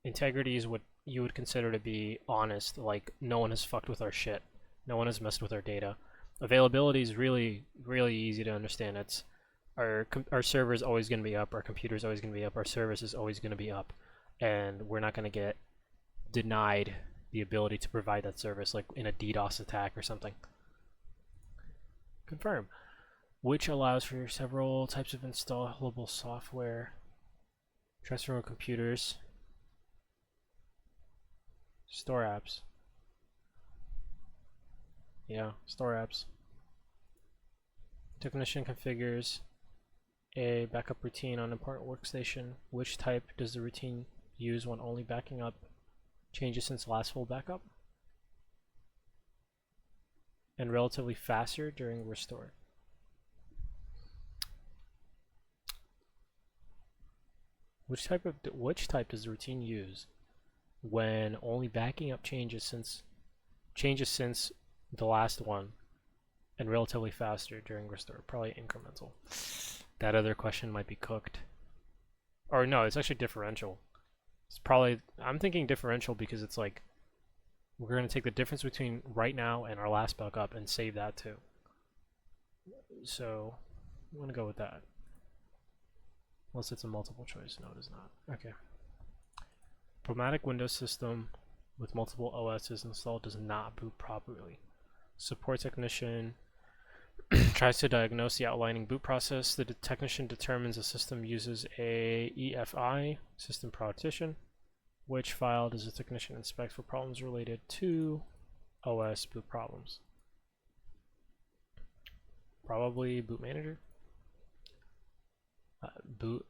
A: integrity is what you would consider to be honest, like no one has fucked with our shit. No one has messed with our data. Availability is really, really easy to understand. It's our server is always going to be up, our computer is always going to be up, our service is always going to be up, and we're not going to get denied the ability to provide that service, like in a DDoS attack or something. Confirm. Which allows for several types of installable software. Transfer of computers. Store apps. Yeah, store apps. Technician configures a backup routine on important workstation. Which type does the routine use when only backing up changes since last full backup? And relatively faster during restore. Which type does the routine use when only backing up changes since the last one, and relatively faster during restore? Probably incremental. That other question might be cooked. Or no, it's actually differential. It's probably, I'm thinking differential because it's like we're going to take the difference between right now and our last backup and save that too. So I'm going to go with that. Unless it's a multiple choice. No, it is not. Okay. Problematic Windows system with multiple OSs installed does not boot properly. Support technician tries to diagnose the outlining boot process. The technician determines the system uses a EFI, system partition. Which file does the technician inspect for problems related to OS boot problems? Probably boot manager. Boot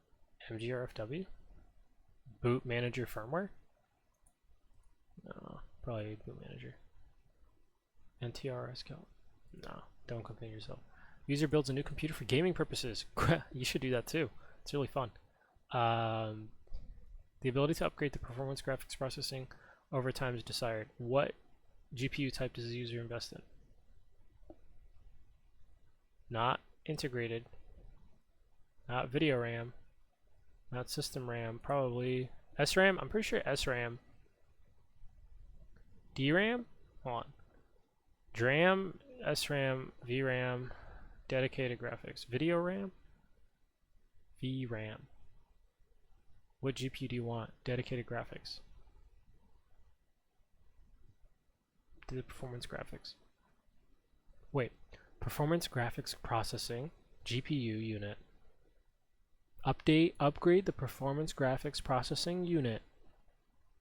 A: MGRFW. Boot manager firmware. No, probably boot manager. NTRS count. No, don't compare yourself. User builds a new computer for gaming purposes. You should do that too. It's really fun. The ability to upgrade the performance graphics processing over time is desired. What GPU type does the user invest in? Not integrated. Not video RAM. Not system RAM. Probably SRAM. I'm pretty sure SRAM. DRAM? Hold on. DRAM, SRAM, VRAM, dedicated graphics. Video RAM? VRAM. What GPU do you want? Dedicated graphics. Do the performance graphics. Wait. Performance graphics processing. GPU unit. Upgrade the performance graphics processing unit.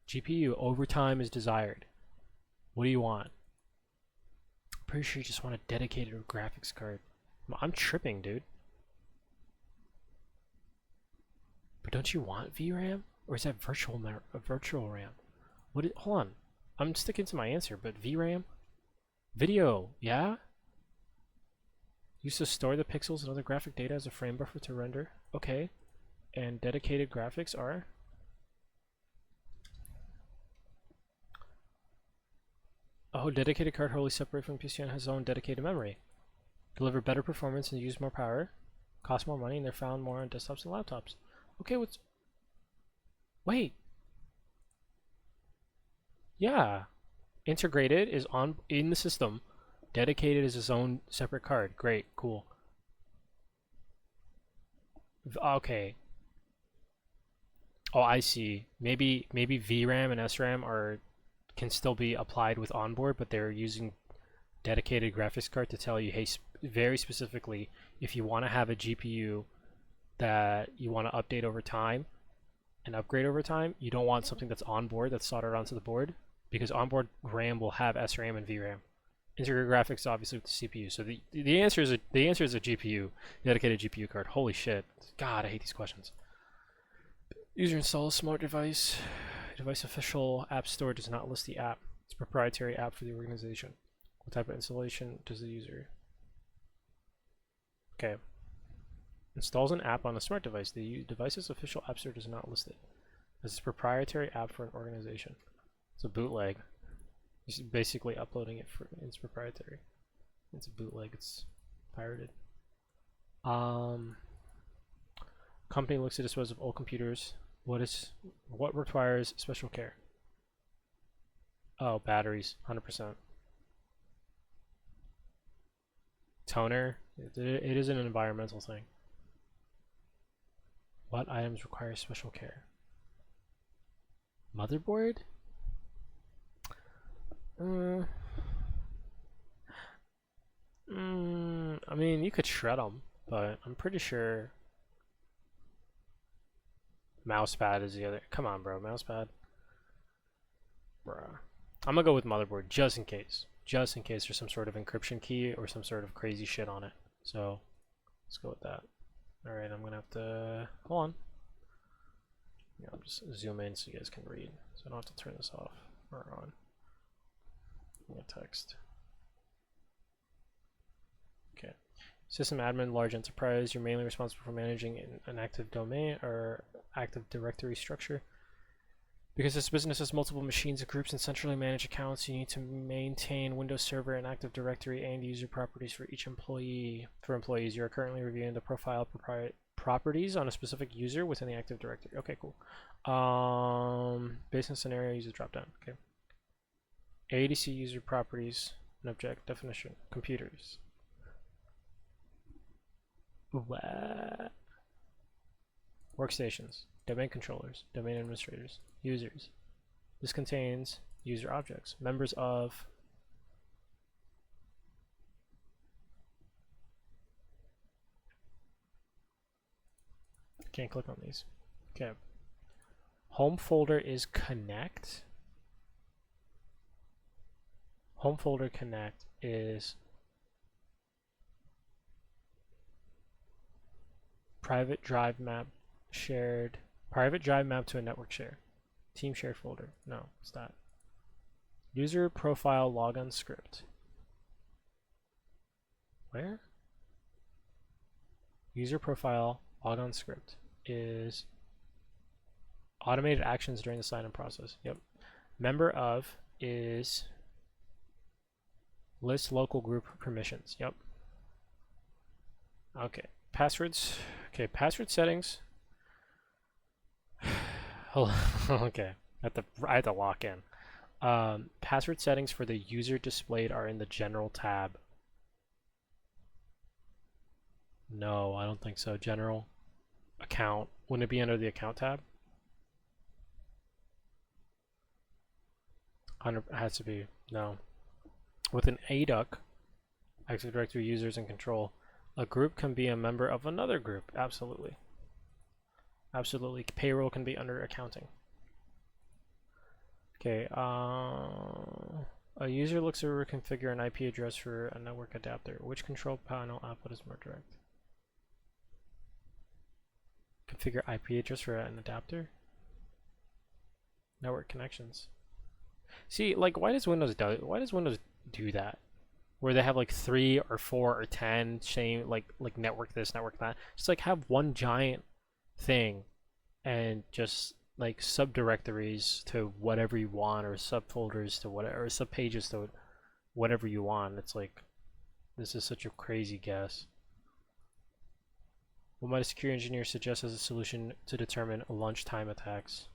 A: GPU over time is desired. What do you want? I'm pretty sure you just want a dedicated graphics card. I'm tripping, dude. But don't you want VRAM? Or is that virtual RAM? Hold on. I'm sticking to my answer, but VRAM? Video, yeah? Used to store the pixels and other graphic data as a frame buffer to render. Okay. And dedicated graphics are? Oh, dedicated card wholly separate from PC and has its own dedicated memory. Deliver better performance and use more power. Cost more money and they're found more on desktops and laptops. Okay, wait. Yeah. Integrated is in the system. Dedicated is its own separate card. Great, cool. Okay. Oh, I see. Maybe VRAM and SRAM can still be applied with onboard, but they're using dedicated graphics card to tell you, hey, very specifically, if you want to have a GPU that you want to update over time and upgrade over time, you don't want something that's onboard that's soldered onto the board, because onboard RAM will have SRAM and VRAM. Integrated graphics obviously with the CPU. So the answer is a GPU, dedicated GPU card. Holy shit. God, I hate these questions. User installs smart device. Device official app store does not list the app. It's a proprietary app for the organization. What type of installation does the user? Okay. Installs an app on a smart device. The device's official app store does not list it. This is a proprietary app for an organization. It's a bootleg. It's basically uploading it for it's proprietary. It's a bootleg. It's pirated. Company looks to dispose of old computers. What requires special care? Oh, batteries, 100%. Toner. It is an environmental thing. What items require special care? Motherboard? I mean, you could shred them, but I'm pretty sure mousepad is the other. Come on, bro, mousepad. Bruh. I'm gonna go with motherboard just in case. Just in case there's some sort of encryption key or some sort of crazy shit on it. So, Let's go with that. All right, I'm gonna have to hold on. Yeah, I'll just zoom in so you guys can read. So I don't have to turn this off or on. Text. Okay. System admin, large enterprise. You're mainly responsible for managing an active domain or active directory structure. Because this business has multiple machines and groups and centrally managed accounts, you need to maintain Windows Server and Active Directory and user properties for each employee. For employees, you are currently reviewing the profile properties on a specific user within the Active Directory. Okay, cool. Business scenario, user dropdown. Okay. ADC user properties, an object definition. Computers. What? Workstations, domain controllers, domain administrators, users. This contains user objects, members of can't click on these. Okay. Home folder is connect. Home folder connect is private drive map shared. Private drive map to a network share. Team shared folder. No, it's that. User profile logon script. Where? User profile logon script is automated actions during the sign-in process. Yep. Member of is list local group permissions. Yep. Okay. Passwords. Okay. Password settings. Okay. I have to lock in. Password settings for the user displayed are in the general tab. No, I don't think so. General account. Wouldn't it be under the account tab? It has to be. No. With an ADUC, Active Directory users and control, a group can be a member of another group. Absolutely. Absolutely. Payroll can be under accounting. Okay. A user looks over configure an IP address for a network adapter. Which control panel output is more direct? Configure IP address for an adapter? Network connections. See, like, why does Windows do that? Where they have like 3 or 4 or 10 saying like network this, network that. Just like have one giant thing and just like subdirectories to whatever you want, or subfolders to whatever, or subpages to whatever you want. It's like, this is such a crazy guess. What might a security engineer suggest as a solution to determine lunchtime attacks?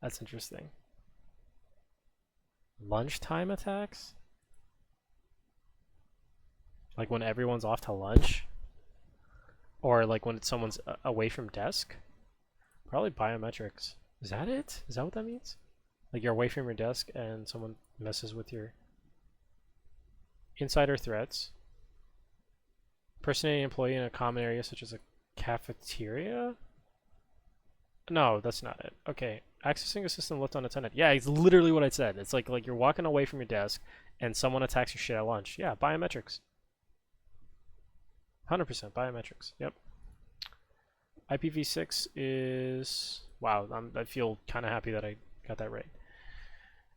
A: That's interesting. Lunchtime attacks? Like when everyone's off to lunch? Or like when someone's away from desk? Probably biometrics. Is that it? Is that what that means? Like you're away from your desk and someone messes with your insider threats. Impersonating an employee in a common area such as a cafeteria? No, that's not it. Okay. Accessing a system left unattended. Yeah, it's literally what I said. It's like you're walking away from your desk and someone attacks your shit at lunch. Yeah, biometrics. 100% biometrics. Yep. IPv6 is... Wow, I feel kind of happy that I got that right.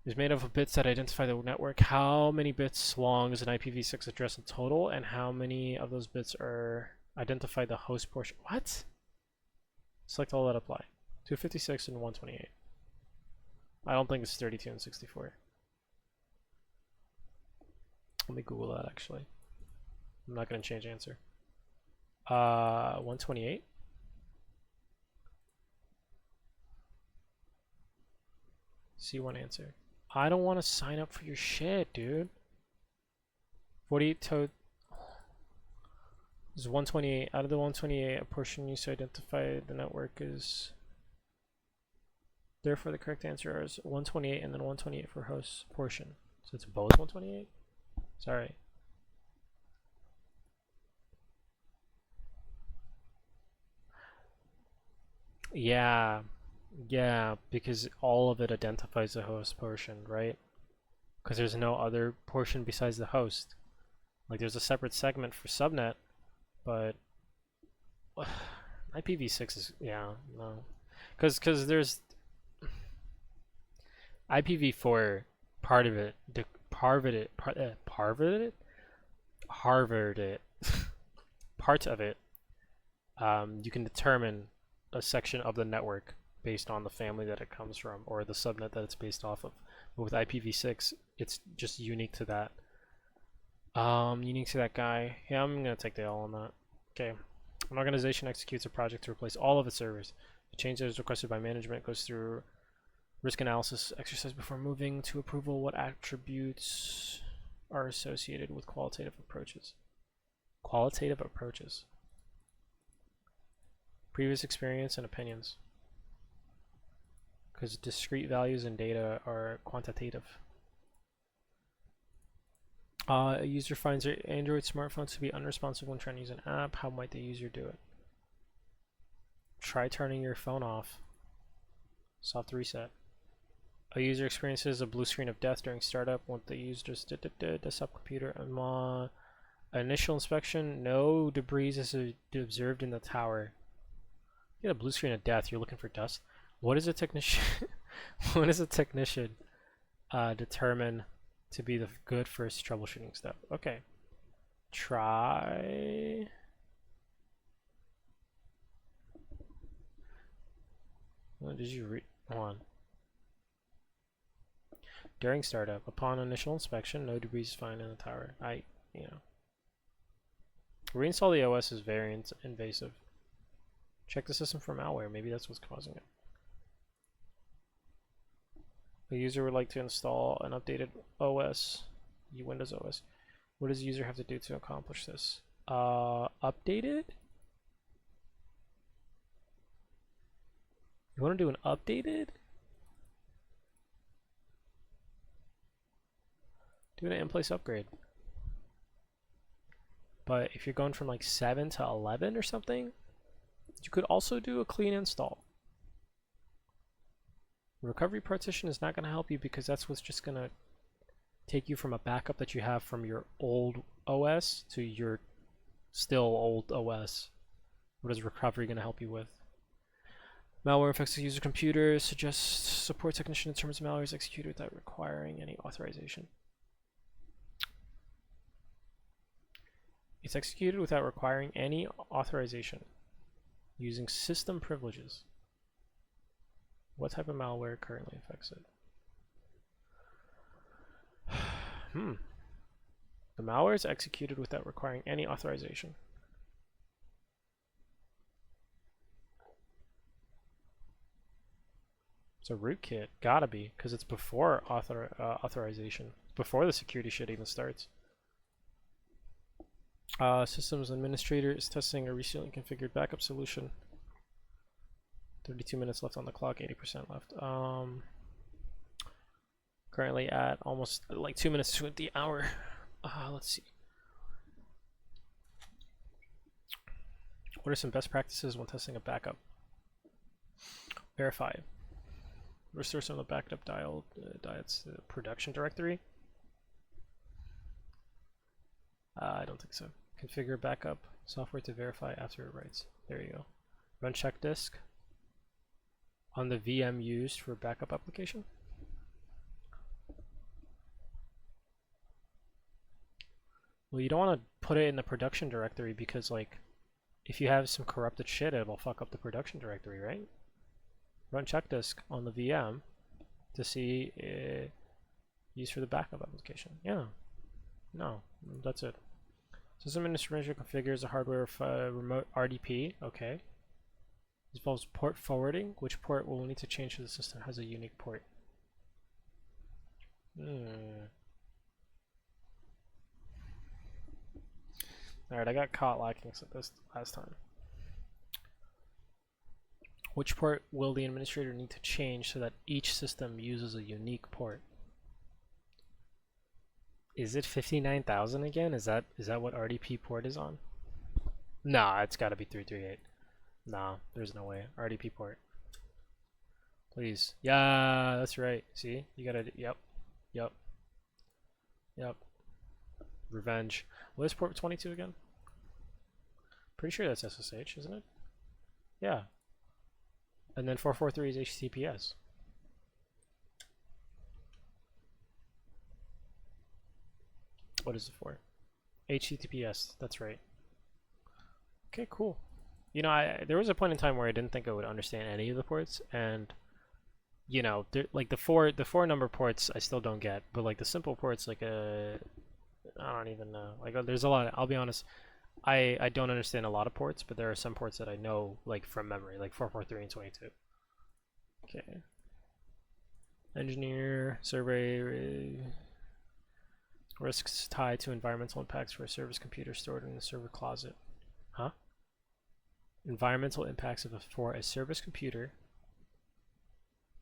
A: Is made of bits that identify the network. How many bits long is an IPv6 address in total, and how many of those bits are identify the host portion? What? Select all that apply. 256 and 128. I don't think it's 32 and 64. Let me Google that actually. I'm not going to change answer. 128. C1 answer. I don't want to sign up for your shit, dude. 48 to is 128. Out of the 128, a portion used to identify the network is. Therefore, the correct answer is 128 and then 128 for host portion. So it's both 128? Sorry. Yeah. Yeah, because all of it identifies the host portion, right? Because there's no other portion besides the host. Like there's a separate segment for subnet, but IPv6 is, yeah, no. Because there's IPv4, part of it, part of it, you can determine a section of the network based on the family that it comes from or the subnet that it's based off of. But with IPv6, it's just unique to that. Unique to that guy. Yeah, I'm gonna take the L on that. Okay. An organization executes a project to replace all of its servers. A change that is requested by management goes through risk analysis exercise before moving to approval. What attributes are associated with qualitative approaches? Qualitative approaches. Previous experience and opinions. Because discrete values and data are quantitative. A user finds their Android smartphone to be unresponsive when trying to use an app. How might the user do it? Try turning your phone off. Soft reset. A user experiences a blue screen of death during startup. Want the user's desktop computer. Initial inspection. No debris is observed in the tower. You get a blue screen of death. You're looking for dust. What is a technician? What is a technician determine to be the good first troubleshooting step? Okay. Try. What did you read? Hold on. During startup, upon initial inspection, no debris is found in the tower. Reinstall the OS is very invasive. Check the system for malware. Maybe that's what's causing it. The user would like to install an updated OS, Windows OS. What does the user have to do to accomplish this? Updated? You want to do an updated? Do an in-place upgrade. But if you're going from like 7 to 11 or something, you could also do a clean install. Recovery partition is not going to help you because that's what's just going to take you from a backup that you have from your old OS to your still old OS. What is recovery going to help you with? Malware infects the user computer. Suggests support technician determines malware is executed without requiring any authorization. It's executed without requiring any authorization using system privileges. What type of malware currently affects it? The malware is executed without requiring any authorization. It's a rootkit. Gotta be, because it's before authorization. Before the security shit even starts. Systems administrator is testing a recently configured backup solution. 32 minutes left on the clock, 80% left. Currently at almost like 2 minutes to the hour. Let's see. What are some best practices when testing a backup? Verify. Restore some of the backed up diets production directory. I don't think so. Configure backup software to verify after it writes. There you go. Run check disk on the VM used for backup application. Well, you don't want to put it in the production directory because, like, if you have some corrupted shit, it'll fuck up the production directory, right? Run check disk on the VM to see used for the backup application. Yeah. No, that's it. System administrator configures a hardware remote RDP. Okay. This involves port forwarding. Which port will we need to change to the system has a unique port? Alright, I got caught lacking this last time. Which port will the administrator need to change so that each system uses a unique port? Is it 59,000 again? Is that what RDP port is on? Nah, it's got to be 338. Nah, there's no way. RDP port. Please. Yeah, that's right. See? You got to yep. Revenge. What is port 22 again? Pretty sure that's SSH, isn't it? Yeah. And then 443 is HTTPS. What is it for? HTTPS, that's right. Okay, cool. You know, there was a point in time where I didn't think I would understand any of the ports, and you know, like the four number ports I still don't get, but like the simple ports, like I don't even know. Like there's a lot. I'll be honest, I don't understand a lot of ports, but there are some ports that I know like from memory, like 443 and 22. Okay. Engineer survey risks tied to environmental impacts for a service computer stored in the server closet. Huh? Environmental impacts for a service computer.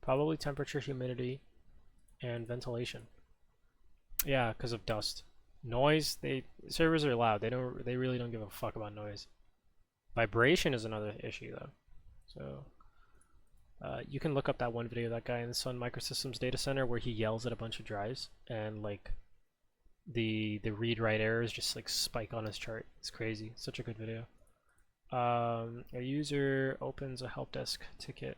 A: Probably temperature, humidity, and ventilation. Yeah, because of dust. Noise, servers are loud. They really don't give a fuck about noise. Vibration is another issue though. So you can look up that one video of that guy in the Sun Microsystems data center where he yells at a bunch of drives and like the read-write errors just like spike on his chart. It's crazy. Such a good video. A user opens a help desk ticket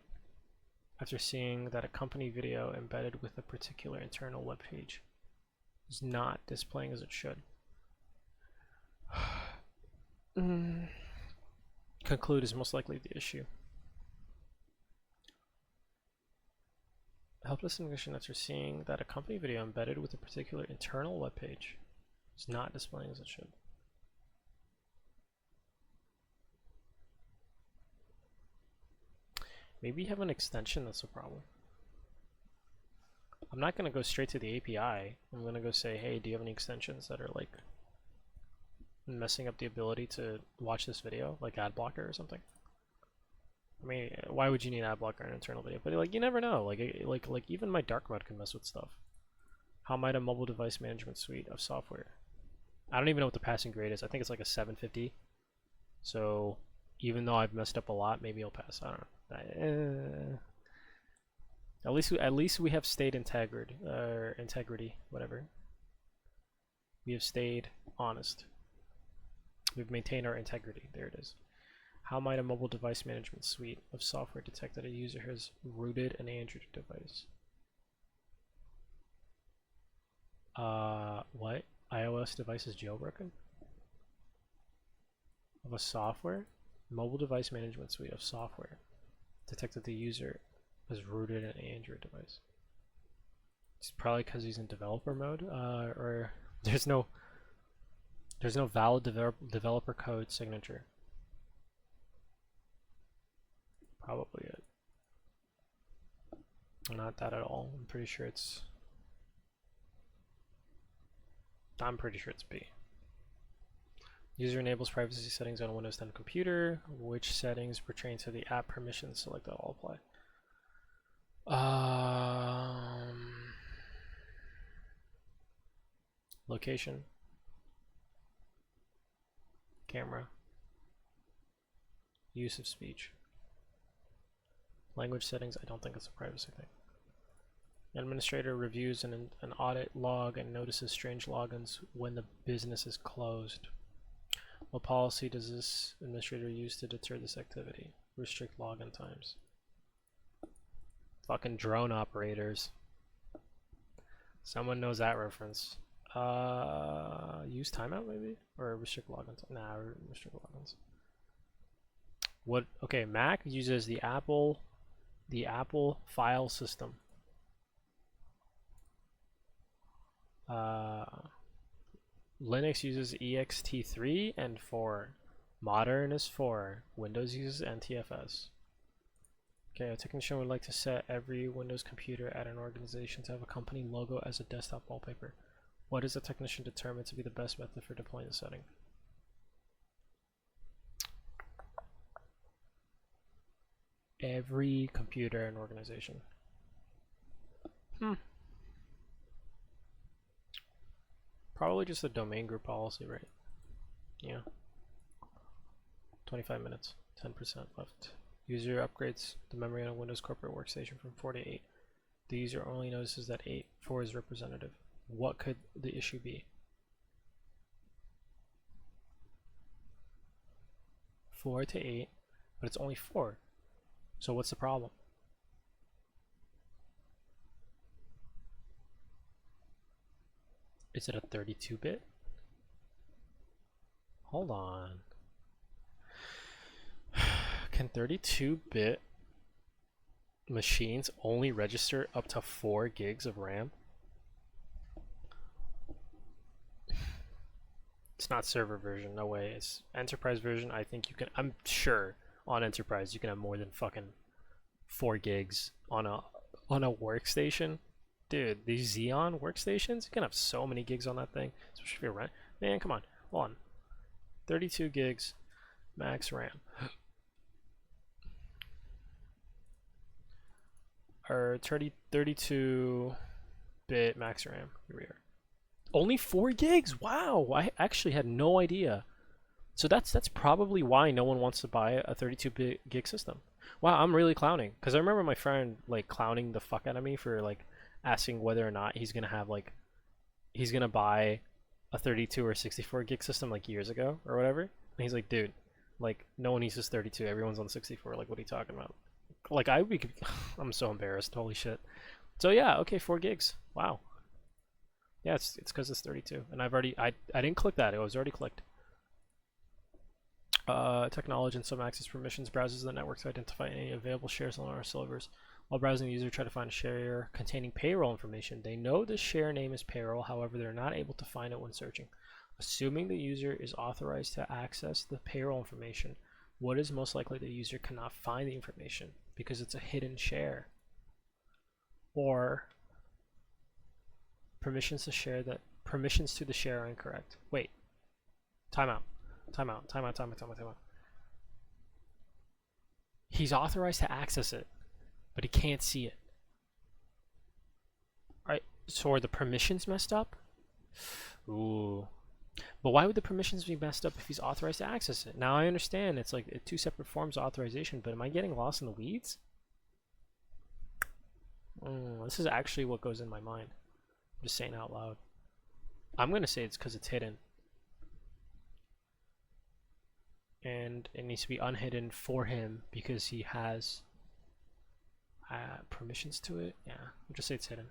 A: after seeing that a company video embedded with a particular internal web page is not displaying as it should. Conclude is most likely the issue. Helpless condition after seeing that a company video embedded with a particular internal web page is not displaying as it should. Maybe you have an extension that's a problem. I'm not going to go straight to the API. I'm going to go say, hey, do you have any extensions that are like messing up the ability to watch this video, like ad blocker or something? I mean, why would you need ad blocker in an internal video? But like, you never know. Like even my dark mode can mess with stuff. How might a mobile device management suite of software? I don't even know what the passing grade is. I think it's like a 750. So even though I've messed up a lot, maybe I'll pass. I don't know. At least we have stayed integrity, whatever. We have stayed honest. We've maintained our integrity. There it is. How might a mobile device management suite of software detect that a user has rooted an Android device? What? iOS device is jailbroken? Of a software? Mobile device management suite of software detect that the user has rooted an Android device. It's probably because he's in developer mode, or there's no valid developer code signature. Probably it. Not that at all. I'm pretty sure it's B. User enables privacy settings on a Windows 10 computer. Which settings pertain to the app permissions? Select that all apply. Location. Camera. Use of speech. Language settings, I don't think it's a privacy thing. Administrator reviews an audit log and notices strange logins when the business is closed. What policy does this administrator use to deter this activity? Restrict login times. Fucking drone operators. Someone knows that reference. Use timeout maybe? Or restrict login time? Nah, restrict logins. What? Okay, Mac uses the Apple file system. Linux uses ext3 and 4. Modern is 4. Windows uses NTFS. Okay, a technician would like to set every Windows computer at an organization to have a company logo as a desktop wallpaper. What is the technician determined to be the best method for deploying the setting? Every computer in an organization. Probably just a domain group policy, right? Yeah. 25 minutes, 10% left. User upgrades the memory on a Windows corporate workstation from 4 to 8. The user only notices that 4 is representative. What could the issue be? 4 to 8, but it's only 4. So what's the problem? Is it a 32-bit? Hold on. Can 32-bit machines only register up to 4 gigs of RAM? It's not server version, no way. It's enterprise version. I think you can, I'm sure on enterprise you can have more than fucking 4 gigs on a workstation. Dude, these Xeon workstations, you can have so many gigs on that thing, especially if you're rent. Man, come on, hold on. 32 gigs max RAM. Or 32-bit max RAM. Here we are. Only 4 gigs. Wow, I actually had no idea. So that's probably why no one wants to buy a 32-bit gig system. Wow, I'm really clowning, because I remember my friend like clowning the fuck out of me for like asking whether or not he's gonna have like he's gonna buy a 32 or 64 gig system like years ago or whatever. And he's like, dude, like no one uses 32. Everyone's on 64. Like, what are you talking about? Like I'm so embarrassed. Holy shit. So yeah, okay, 4 gigs. Wow. Yeah, it's because it's 32, and I didn't click that. It was already clicked. Technology and some access permissions browses the network to identify any available shares on our servers. While browsing, the user try to find a share containing payroll information. They know the share name is payroll, however, they're not able to find it when searching. Assuming the user is authorized to access the payroll information, what is most likely the user cannot find the information because it's a hidden share? Or permissions to the share are incorrect. Wait. Timeout. He's authorized to access it, but he can't see it. Alright, so are the permissions messed up? Ooh. But why would the permissions be messed up if he's authorized to access it? Now I understand it's like 2 separate forms of authorization, but am I getting lost in the weeds? This is actually what goes in my mind. I'm just saying out loud. I'm gonna say it's because it's hidden. And it needs to be unhidden for him because he has permissions to it. Yeah, I'll just say it's hidden.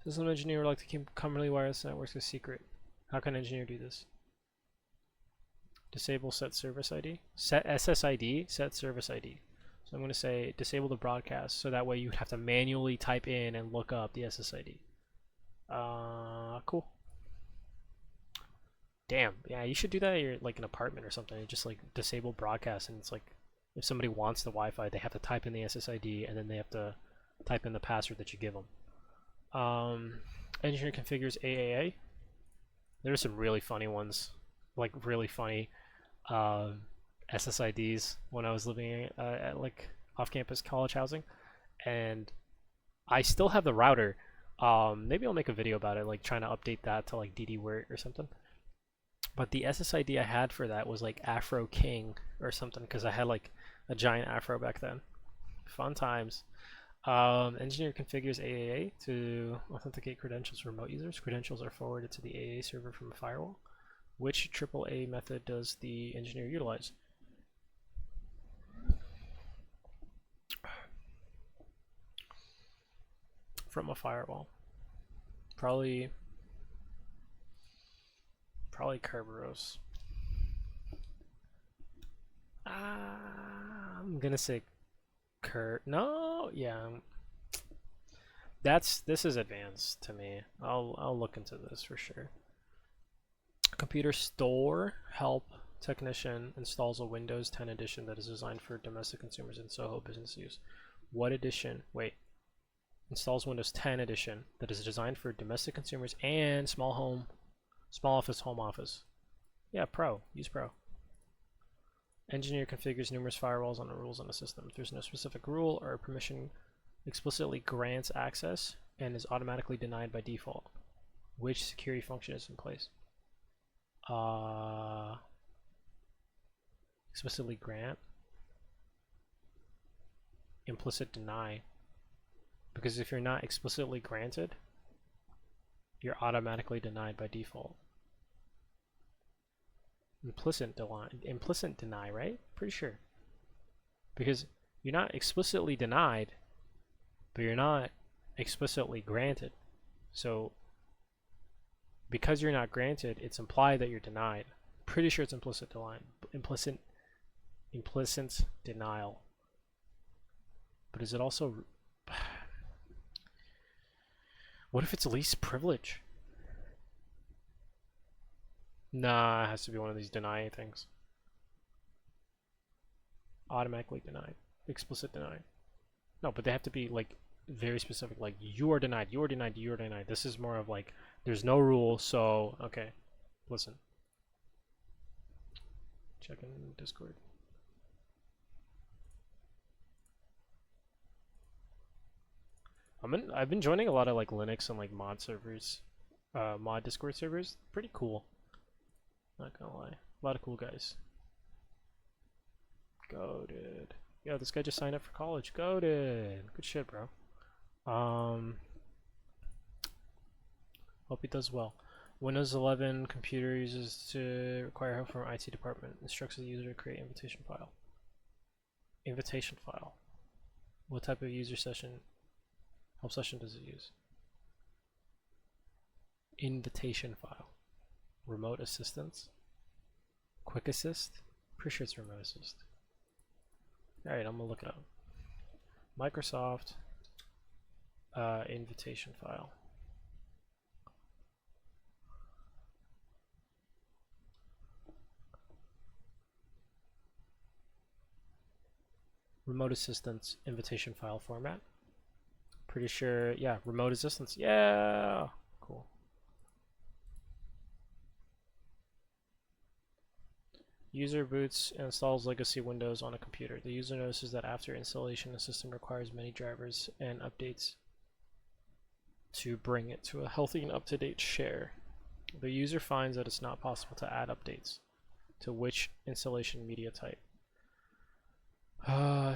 A: System engineer would like to keep commonly wireless networks a secret. How can an engineer do this? Disable set service ID. Set SSID, set service ID. So I'm going to say disable the broadcast, so that way you would have to manually type in and look up the SSID. Cool. Damn, yeah, you should do that at your, like an apartment or something. Just like disable broadcast, and it's like if somebody wants the Wi-Fi, they have to type in the SSID, and then they have to type in the password that you give them. Engineer configures AAA. There's some really funny ones, like really funny SSIDs when I was living at like off-campus college housing, and I still have the router. Maybe I'll make a video about it, like trying to update that to like DD-Wirt or something. But the SSID I had for that was like Afro King or something, because I had like a giant afro back then. Fun times. Engineer configures AAA to authenticate credentials for remote users. Credentials are forwarded to the AA server from a firewall. Which AAA method does the engineer utilize? From a firewall. Probably Kerberos. I'm gonna say no, yeah. This is advanced to me. I'll look into this for sure. Computer store help technician installs a Windows 10 edition that is designed for domestic consumers and Soho business use. What edition? Wait. Installs Windows 10 edition that is designed for domestic consumers and small office, home office. Yeah, Pro. Use Pro. Engineer configures numerous firewalls on the rules on the system. If there's no specific rule or permission explicitly grants access and is automatically denied by default, which security function is in place? Explicitly grant, implicit deny, because if you're not explicitly granted, you're automatically denied by default. Implicit deny, right? Pretty sure. Because you're not explicitly denied, but you're not explicitly granted. So because you're not granted, it's implied that you're denied. Pretty sure it's implicit denial. But is it also... What if it's least privilege? Nah, it has to be one of these denying things. Automatically denied. Explicit denied. No, but they have to be like very specific, like you are denied, you are denied, you are denied. This is more of like there's no rule, so okay. Listen. Check in Discord. I've been joining a lot of like Linux and like mod servers, mod Discord servers. Pretty cool. Not gonna lie, a lot of cool guys. Goated. Yo, this guy just signed up for college. Goated. Good shit, bro. Hope he does well. Windows 11 computer uses to require help from IT department. Instructs the user to create invitation file. Invitation file. What type of user session, help session does it use? Invitation file. Remote assistance. Quick assist. Pretty sure it's remote assist. Alright, I'm gonna look it up. Microsoft invitation file. Remote assistance invitation file format. Pretty sure, yeah, remote assistance. Yeah, cool. User boots and installs legacy Windows on a computer. The user notices that after installation, the system requires many drivers and updates to bring it to a healthy and up-to-date share. The user finds that it's not possible to add updates to which installation media type.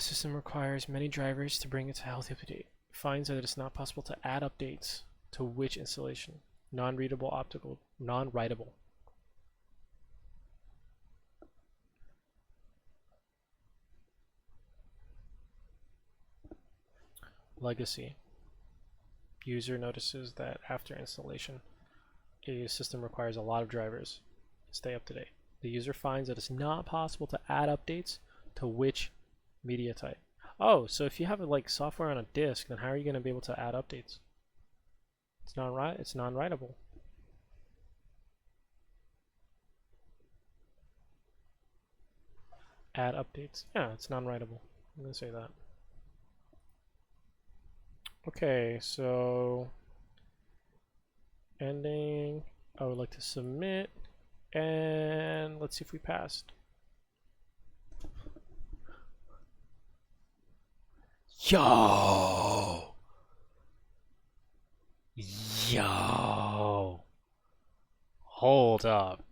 A: System requires many drivers to bring it to healthy up-to-date. Finds that it's not possible to add updates to which installation. Non-readable optical, non-writable. Legacy. User notices that after installation, a system requires a lot of drivers to stay up to date. The user finds that it's not possible to add updates to which media type. Oh, so if you have like software on a disk, then how are you going to be able to add updates? It's not right. It's non-writable. Add updates. Yeah, it's non-writable. I'm going to say that. Okay, so ending. I would like to submit, and let's see if we passed. Yo! Yo! Hold up.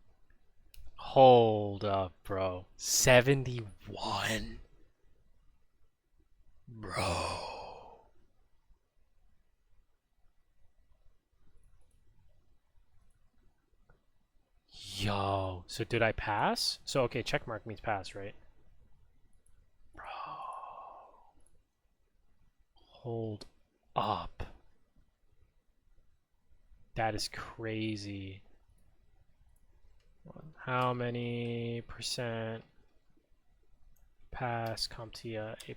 A: Hold up, bro. 71? Bro. Yo. So did I pass? So okay, check mark means pass, right? Bro. Hold up. That is crazy. How many percent pass Comptia A+?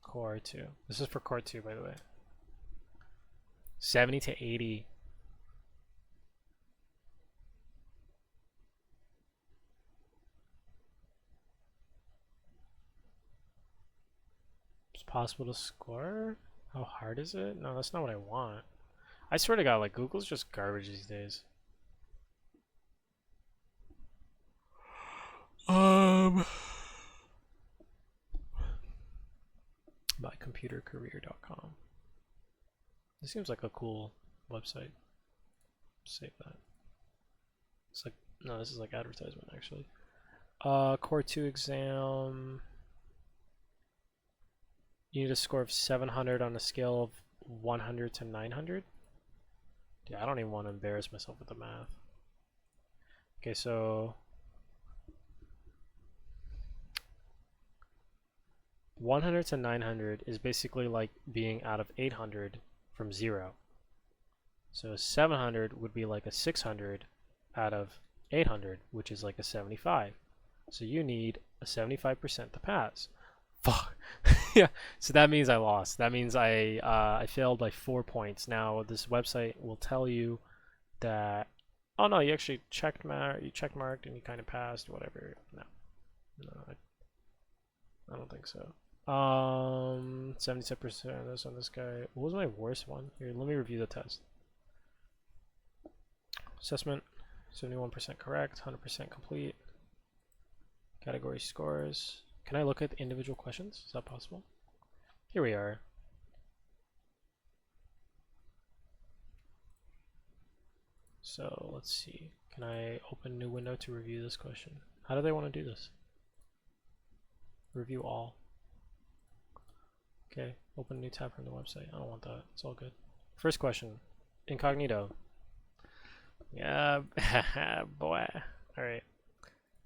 A: Core 2. This is for Core 2, by the way. 70 to 80. It's possible to score? How hard is it? No, that's not what I want. I swear to God, like, Google's just garbage these days. mycomputercareer.com. This seems like a cool website. Save that. It's like, no, this is like advertisement actually. Core 2 exam. You need a score of 700 on a scale of 100 to 900. Yeah, I don't even want to embarrass myself with the math. Okay, so 100 to 900 is basically like being out of 800 from 0. So 700 would be like a 600 out of 800, which is like a 75. So you need a 75% to pass. Fuck. Yeah. So that means I lost. That means I failed by 4 points. Now this website will tell you that, oh no, you actually you check marked and you kind of passed, whatever. No, I don't think so. 77% of this on this guy. What was my worst one? Here, let me review the test. Assessment, 71% correct, 100% complete. Category scores. Can I look at individual questions? Is that possible? Here we are. So let's see. Can I open a new window to review this question? How do they want to do this? Review all. Okay, open a new tab from the website. I don't want that. It's all good. First question. Incognito. Yeah, boy. Alright.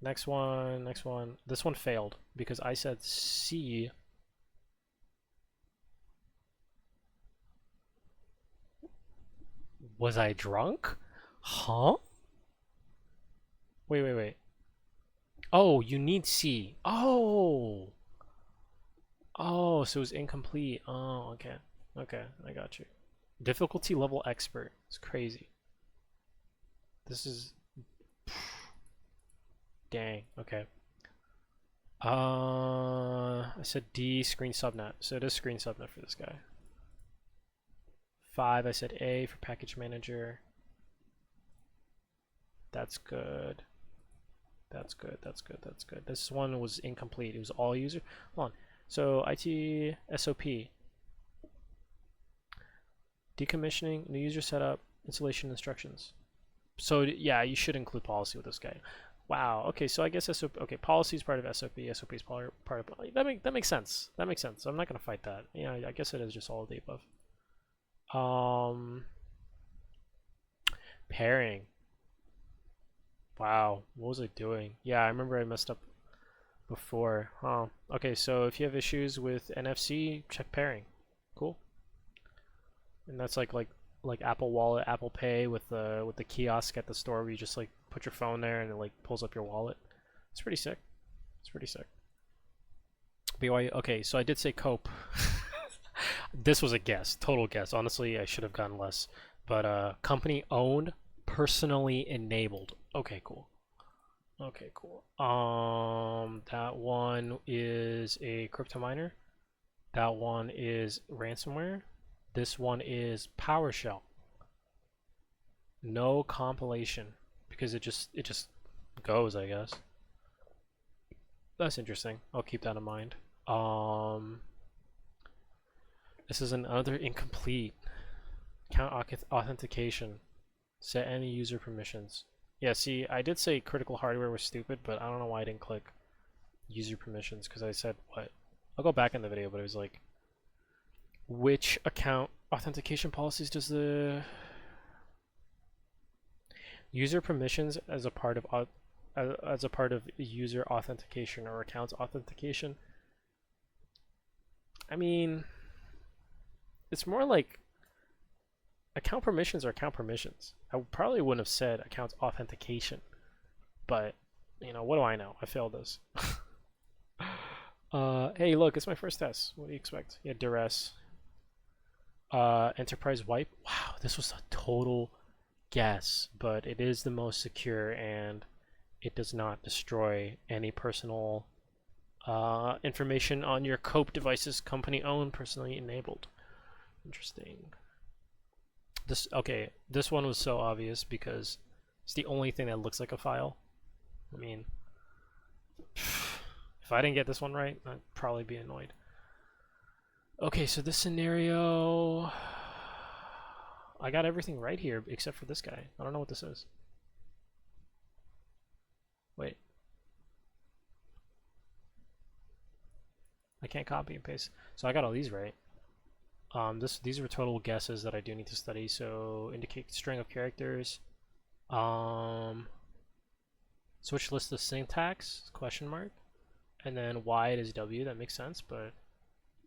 A: Next one, next one. This one failed because I said C. Was I drunk? Huh? Wait. Oh, you need C. Oh! Oh, so it was incomplete. Oh, okay. Okay, I got you. Difficulty level expert. It's crazy. This is... Dang, okay. I said D, screen subnet. So it is screen subnet for this guy. 5, I said A for package manager. That's good. That's good. This one was incomplete. It was all user. Hold on. So IT SOP. Decommissioning, new user setup, installation instructions. So yeah, you should include policy with this guy. Wow. Okay, so I guess SOP. Okay, policy is part of SOP. SOP is part of that makes sense. That makes sense. I'm not gonna fight that. Yeah, I guess it is just all of the above. Pairing. Wow, what was I doing? Yeah, I remember I messed up before. Huh. Okay, so if you have issues with NFC, check pairing. Cool. And that's like Apple Wallet, Apple Pay with the kiosk at the store where you just like put your phone there and it like pulls up your wallet. It's pretty sick. It's pretty sick. BYU. Okay, so I did say cope. This was a guess, total guess. Honestly, I should have gotten less. But company owned, personally enabled. Okay, cool. Okay, cool. That one is a crypto miner. That one is ransomware. This one is PowerShell. No compilation because it just goes, I guess. That's interesting. I'll keep that in mind. This is another incomplete. Account authentication. Set any user permissions. Yeah, see, I did say critical hardware was stupid, but I don't know why I didn't click user permissions because I said what? I'll go back in the video, but it was like, which account authentication policies does the user permissions as a part of user authentication or accounts authentication? I mean, it's more like account permissions are account permissions. I probably wouldn't have said account authentication, but you know, what do I know? I failed this. Hey, look, it's my first test. What do you expect? Yeah, duress. Enterprise wipe. Wow, this was a total guess, but it is the most secure and it does not destroy any personal information on your Cope devices, company owned, personally enabled. Interesting. This one was so obvious because it's the only thing that looks like a file. I mean, if I didn't get this one right, I'd probably be annoyed. Okay, so this scenario, I got everything right here except for this guy. I don't know what this is. Wait. I can't copy and paste. So I got all these right. These were total guesses that I do need to study. So indicate string of characters. Switch list of syntax, question mark. And then wide is W, that makes sense, but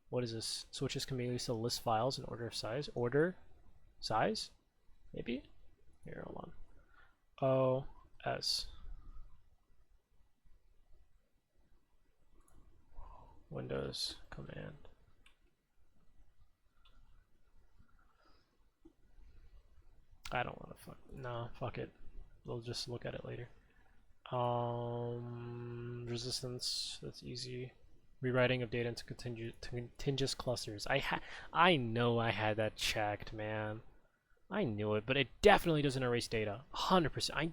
A: what is this? Switches can be used to list files in order of size. Order? Size? Maybe? Here, hold on. O, S. Windows, command. I don't want to fuck it. We'll just look at it later. Resistance, that's easy. Rewriting of data into contiguous clusters. I know I had that checked, man. I knew it, but it definitely doesn't erase data. 100%.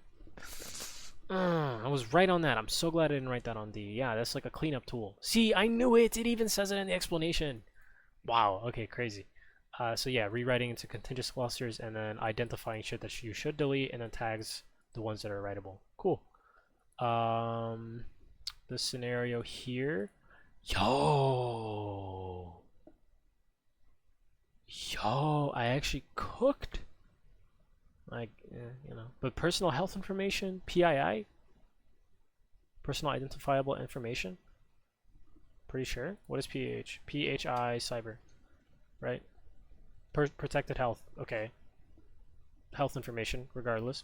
A: I was right on that. I'm so glad I didn't write that on D. Yeah, that's like a cleanup tool. See, I knew it. It even says it in the explanation. Wow. Okay, crazy. So yeah, rewriting into contiguous clusters and then identifying shit that you should delete and then tags the ones that are writable. Cool. This scenario here. Yo, I actually cooked. Like, you know, but personal health information, PII, personal identifiable information. Pretty sure. What is PH? PHI cyber, right? Protected health. Okay. Health information, regardless,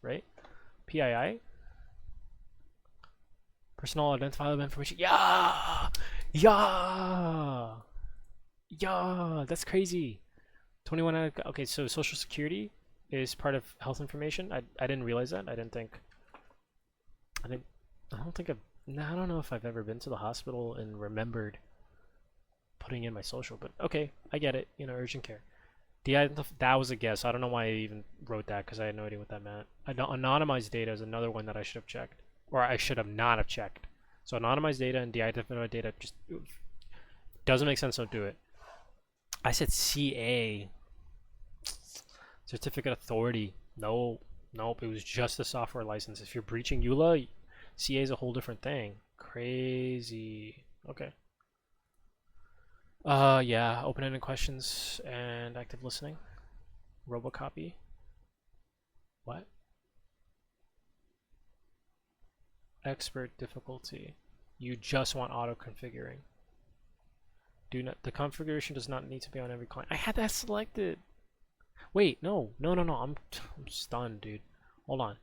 A: right? PII. Personal identifiable information. Yeah, that's crazy. 21. Okay, so Social Security is part of health information. I didn't realize that. I don't know if I've ever been to the hospital and remembered putting in my social, but okay, I get it. You know, urgent care. That was a guess. I don't know why I even wrote that because I had no idea what that meant. Anonymized data is another one that I should have checked, or I should have not have checked. So anonymized data and de-identified data just doesn't make sense. Don't do it. I said CA, certificate authority. Nope. It was just a software license. If you're breaching EULA, CA is a whole different thing. Crazy. Okay. Yeah. Open-ended questions and active listening. Robocopy. What? Expert difficulty. You just want auto configuring. The configuration does not need to be on every client. I had that selected. Wait, no. I'm stunned, dude. Hold on.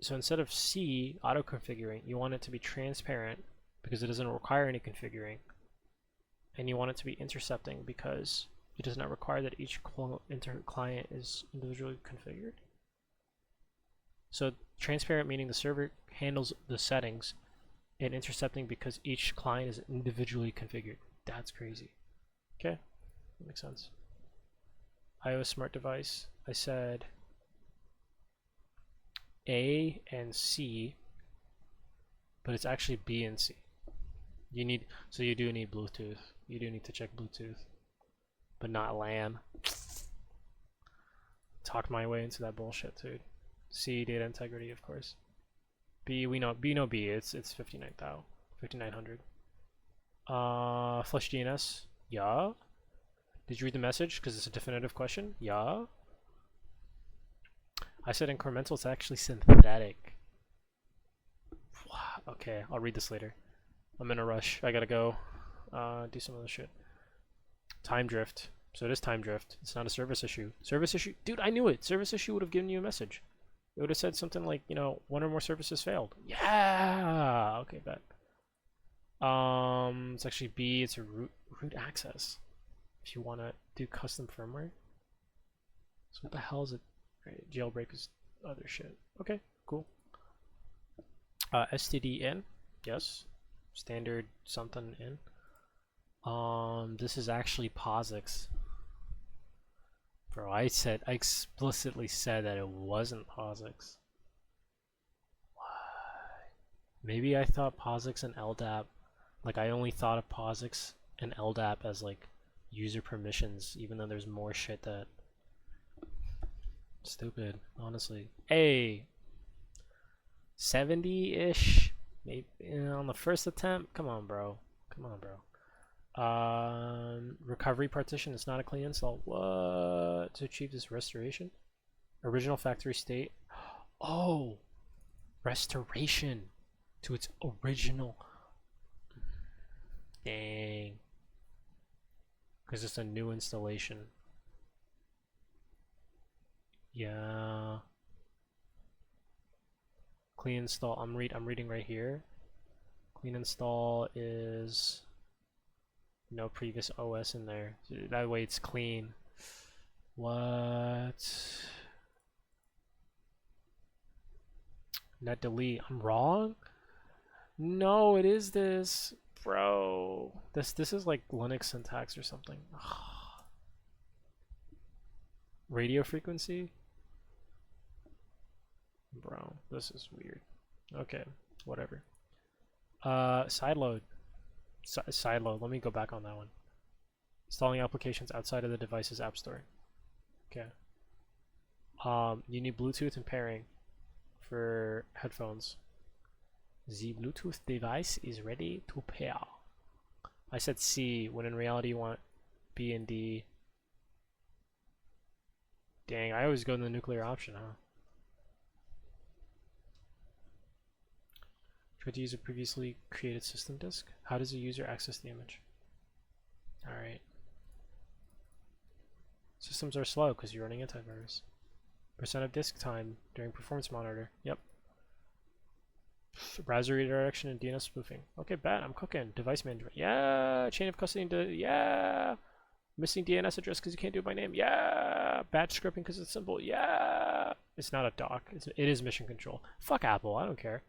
A: So instead of C, auto configuring, you want it to be transparent because it doesn't require any configuring. And you want it to be intercepting because it does not require that each client is individually configured. So transparent meaning the server handles the settings, and intercepting because each client is individually configured. That's crazy. Okay, that makes sense. iOS smart device. I said A and C, but it's actually B and C. You do need Bluetooth. You do need to check Bluetooth, but not LAN. Talked my way into that bullshit, dude. C, data integrity, of course. B, we know B. It's 5900. Flush DNS. Yeah. Did you read the message? Because it's a definitive question. Yeah. I said incremental. It's actually synthetic. Okay, I'll read this later. I'm in a rush. I gotta go do some other shit. Time drift. So it is time drift. It's not a service issue. Service issue? Dude, I knew it. Service issue would have given you a message. It would have said something like, you know, one or more services failed. Yeah. Okay, bet. It's actually B. It's a root access. If you want to do custom firmware. So what the hell is it? Right, jailbreak is other shit. Okay, cool. STD in. Yes. Standard something in. This is actually POSIX. Bro, I explicitly said that it wasn't POSIX. What? Maybe I thought POSIX and LDAP, like I only thought of POSIX and LDAP as like user permissions, even though there's more shit that. Stupid, honestly. Hey, 70-ish, maybe on the first attempt. Come on, bro. Recovery partition is not a clean install. What? To achieve this restoration? Original factory state. Oh, Restoration to its original. Dang. Because it's a new installation. Yeah. Clean install. I'm reading right here. Clean install is no previous OS in there. That way it's clean. What? Net delete. I'm wrong? No, it is this. Bro. This is like Linux syntax or something. Radio frequency? Bro, this is weird. Okay, whatever. Sideload. Sideload. Let me go back on that one. Installing applications outside of the device's app store. Okay. You need Bluetooth and pairing for headphones. The Bluetooth device is ready to pair. I said C when in reality you want B and D. Dang, I always go in the nuclear option, huh? Try to use a previously created system disk. How does a user access the image? Alright. Systems are slow because you're running antivirus. Percent of disk time during performance monitor. Yep. Browser redirection and DNS spoofing. Okay, bad. I'm cooking. Device management. Yeah. Chain of custody. Yeah. Missing DNS address because you can't do it by name. Yeah. Batch scripting because it's simple. Yeah. It's not a doc. It is mission control. Fuck Apple. I don't care.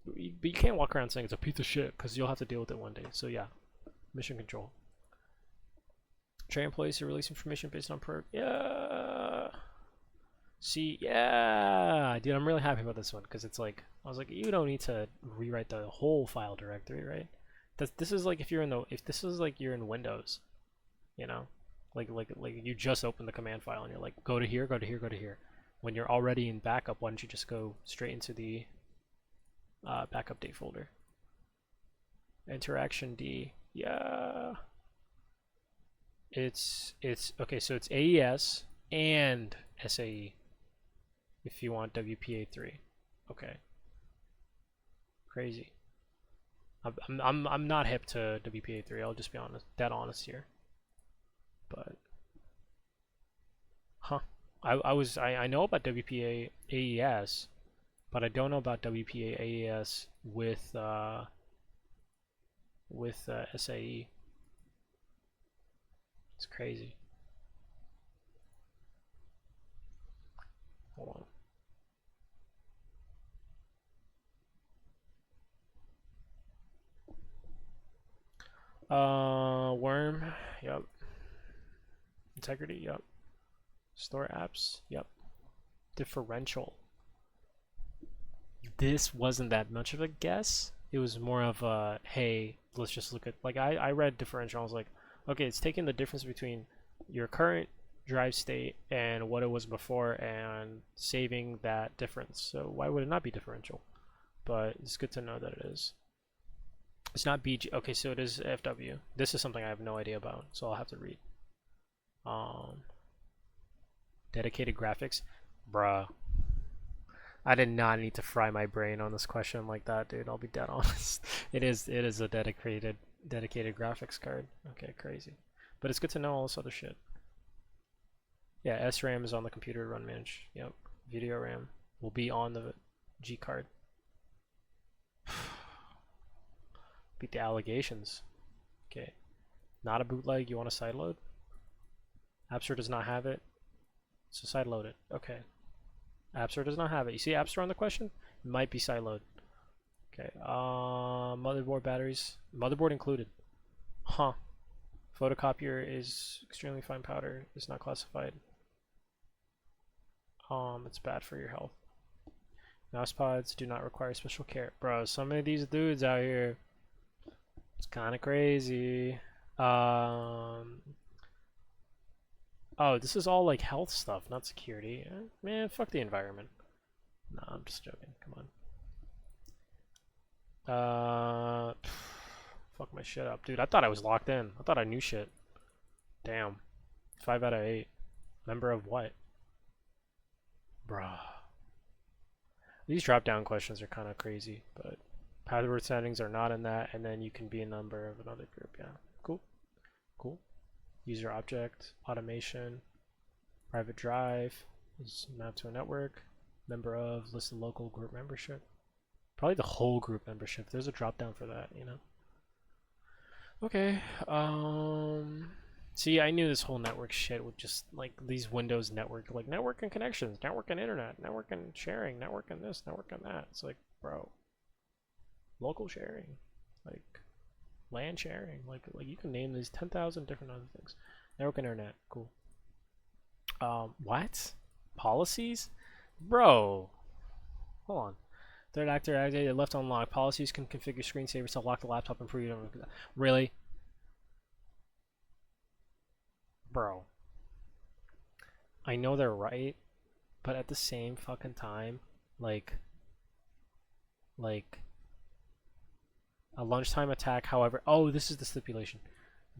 A: But you can't walk around saying it's a piece of shit because you'll have to deal with it one day. So yeah. Mission control. Train employees to release information based on per. Yeah. See, yeah, dude, I'm really happy about this one because it's like I was like, you don't need to rewrite the whole file directory, right? This is like if you're in this is like you're in Windows, you know, like you just open the command file and you're like, go to here, go to here, go to here. When you're already in backup, why don't you just go straight into the backup date folder? Interaction D, yeah. It's okay, so it's AES and SAE. If you want WPA3, okay. Crazy. I'm not hip to WPA3. I'll just be honest, dead honest here. But, huh? I know about WPA AES, but I don't know about WPA AES with SAE. It's crazy. Hold on. Worm, yep. Integrity, yep. Store apps, yep. Differential. This wasn't that much of a guess. It was more of a, hey, let's just look at, like, I read differential. I was like, okay, it's taking the difference between your current drive state and what it was before and saving that difference. So why would it not be differential? But it's good to know that it is. It's not BG. Okay, so it is FW. This is something I have no idea about, so I'll have to read. Dedicated graphics, bruh. I did not need to fry my brain on this question like that, dude. I'll be dead honest. It is a dedicated graphics card. Okay, crazy. But it's good to know all this other shit. Yeah, SRAM is on the computer run manage. Yep. Video RAM will be on the G card. Beat the allegations. Okay. Not a bootleg, you want a sideload? App Store does not have it. So sideload it. Okay. App Store does not have it. You see App Store on the question? It might be sideload. Okay. Motherboard batteries. Motherboard included. Huh. Photocopier is extremely fine powder. It's not classified. It's bad for your health. Mouse pods do not require special care. Bro, some of these dudes out here, it's kind of crazy. Oh, this is all like health stuff, not security. Man, fuck the environment. Nah, I'm just joking. Come on. Fuck my shit up. Dude, I thought I was locked in. I thought I knew shit. Damn. 5 out of 8. Member of what? Bruh. These drop-down questions are kind of crazy, but password settings are not in that, and then you can be a member of another group. Yeah, cool, cool. User object, automation, private drive is mapped to a network. Member of, list of local group membership. Probably the whole group membership. There's a drop-down for that, you know. Okay. See, I knew this whole network shit would just like these Windows network, like network and connections, network and internet, network and sharing, network and this, network and that. It's like, bro, local sharing, like LAN sharing, like you can name these 10,000 different other things. Network and internet, cool. What? Policies, bro? Hold on. Third actor activated left unlocked. Policies can configure screensavers to lock the laptop and preview. Really? Bro. I know they're right, but at the same fucking time, like a lunchtime attack, however, oh, this is the stipulation.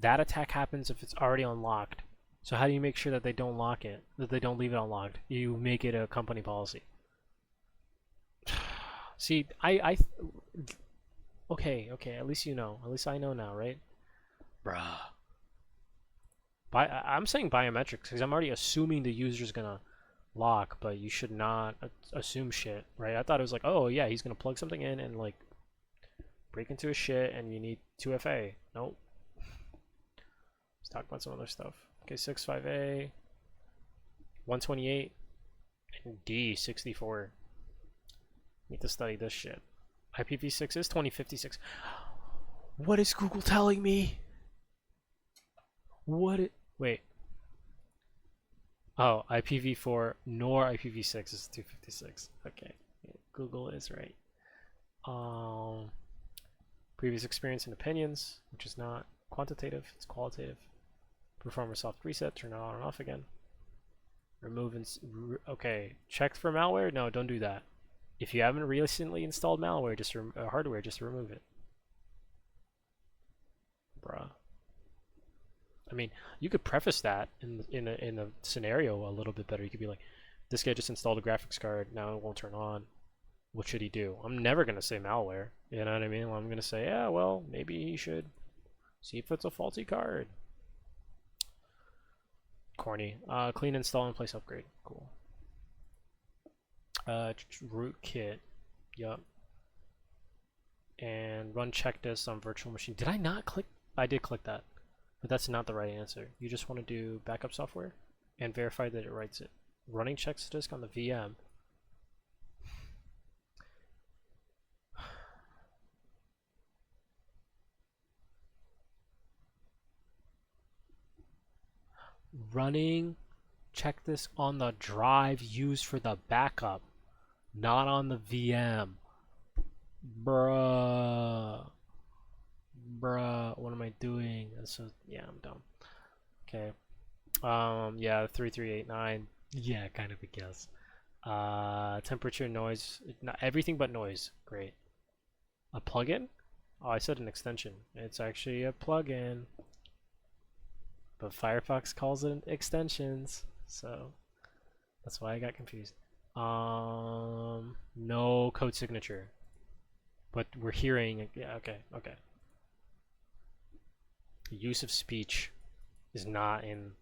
A: That attack happens if it's already unlocked. So how do you make sure that they don't lock it, that they don't leave it unlocked? You make it a company policy. See, okay, at least you know. At least I know now, right? Bruh. I'm saying biometrics because I'm already assuming the user's gonna lock, but you should not assume shit, right? I thought it was like, oh yeah, he's gonna plug something in and like break into his shit and you need 2FA. Nope. Let's talk about some other stuff. Okay, 65A, 128, and D64. Need to study this shit. IPv6 is 2056. What is Google telling me? Wait. Oh, IPv4 nor IPv6 is 256. Okay, yeah, Google is right. Previous experience and opinions, which is not quantitative, it's qualitative. Perform a soft reset, turn it on and off again. Remove okay, check for malware? No, don't do that. If you haven't recently installed malware, just hardware, just remove it. Bruh. I mean, you could preface that in a scenario a little bit better. You could be like, this guy just installed a graphics card, now it won't turn on. What should he do? I'm never gonna say malware. You know what I mean? I'm gonna say, yeah, well, maybe he should see if it's a faulty card. Corny. Clean install and place upgrade. Cool. Rootkit. Yup. And run checklist on virtual machine. Did I not click? I did click that. But that's not the right answer. You just want to do backup software and verify that it writes it. Running checklist on the VM. Running checklist on the drive used for the backup, not on the VM. Bruh, what am I doing? So yeah, I'm dumb. Okay. Yeah, 3389. Yeah, kind of a guess. Temperature, noise, not everything but noise. Great. A plugin? Oh, I said an extension. It's actually a plugin. But Firefox calls it extensions, so that's why I got confused. No code signature. But we're hearing, yeah, okay. Use of speech is not in.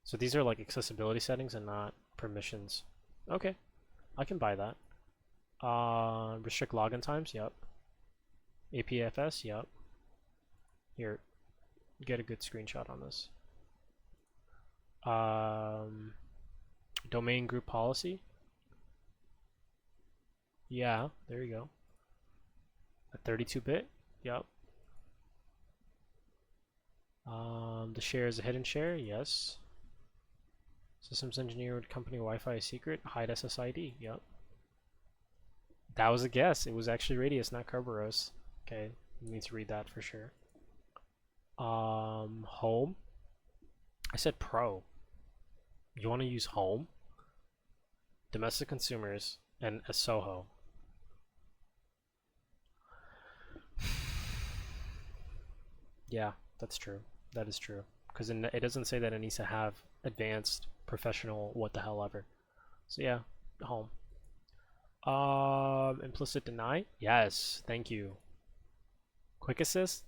A: So these are like accessibility settings and not permissions. Okay, I can buy that. Restrict login times, yep. APFS, yep. Here, get a good screenshot on this. Domain group policy. Yeah, there you go. A 32-bit, yep. The share is a hidden share, yes. Systems engineer company Wi-Fi secret, hide SSID, yep. That was a guess. It was actually Radius, not Kerberos. Okay, you need to read that for sure. Home. I said Pro. You want to use Home? Domestic consumers and a Soho. Yeah, that's true. That is true. Because it doesn't say that it needs to have advanced, professional, what the hell ever. So yeah, Home. Implicit deny? Yes, thank you. Quick assist?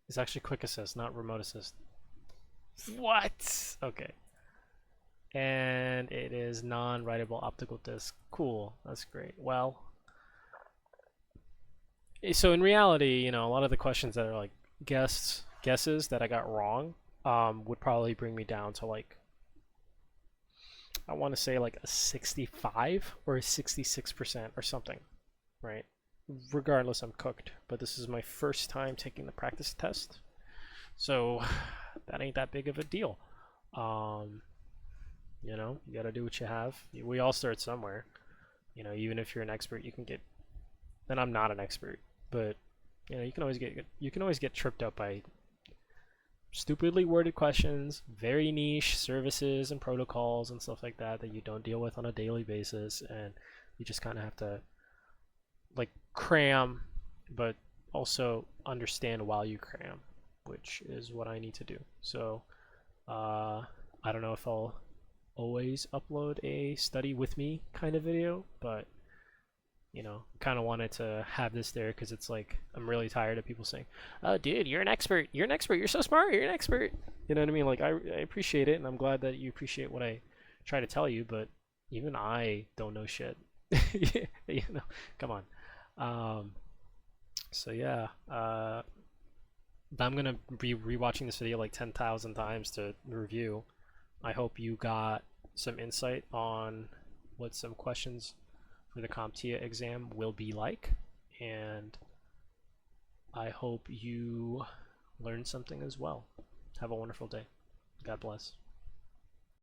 A: It's actually quick assist, not remote assist. What? Okay. And it is non-writable optical disc. Cool, that's great. Well, so in reality, you know, a lot of the questions that are like guesses that I got wrong would probably bring me down to like, I want to say like a 65 or a 66% or something, right? Regardless, I'm cooked. But this is my first time taking the practice test, so that ain't that big of a deal. You know, you gotta do what you have. We all start somewhere. You know, even if you're an expert, you can get. And I'm not an expert, but you know, you can always get tripped up by stupidly worded questions, very niche services and protocols and stuff like that that you don't deal with on a daily basis, and you just kind of have to like cram, but also understand while you cram, which is what I need to do. So I don't know if I'll always upload a study with me kind of video, but you know, kind of wanted to have this there because it's like I'm really tired of people saying, "Oh, dude, you're an expert. You're an expert. You're so smart. You're an expert." You know what I mean? Like I appreciate it, and I'm glad that you appreciate what I try to tell you. But even I don't know shit. You know, come on. Um, so yeah, I'm gonna be rewatching this video like 10,000 times to review. I hope you got some insight on what some questions for the Comptia exam will be like, and I hope you learned something as well. Have a wonderful day. God bless.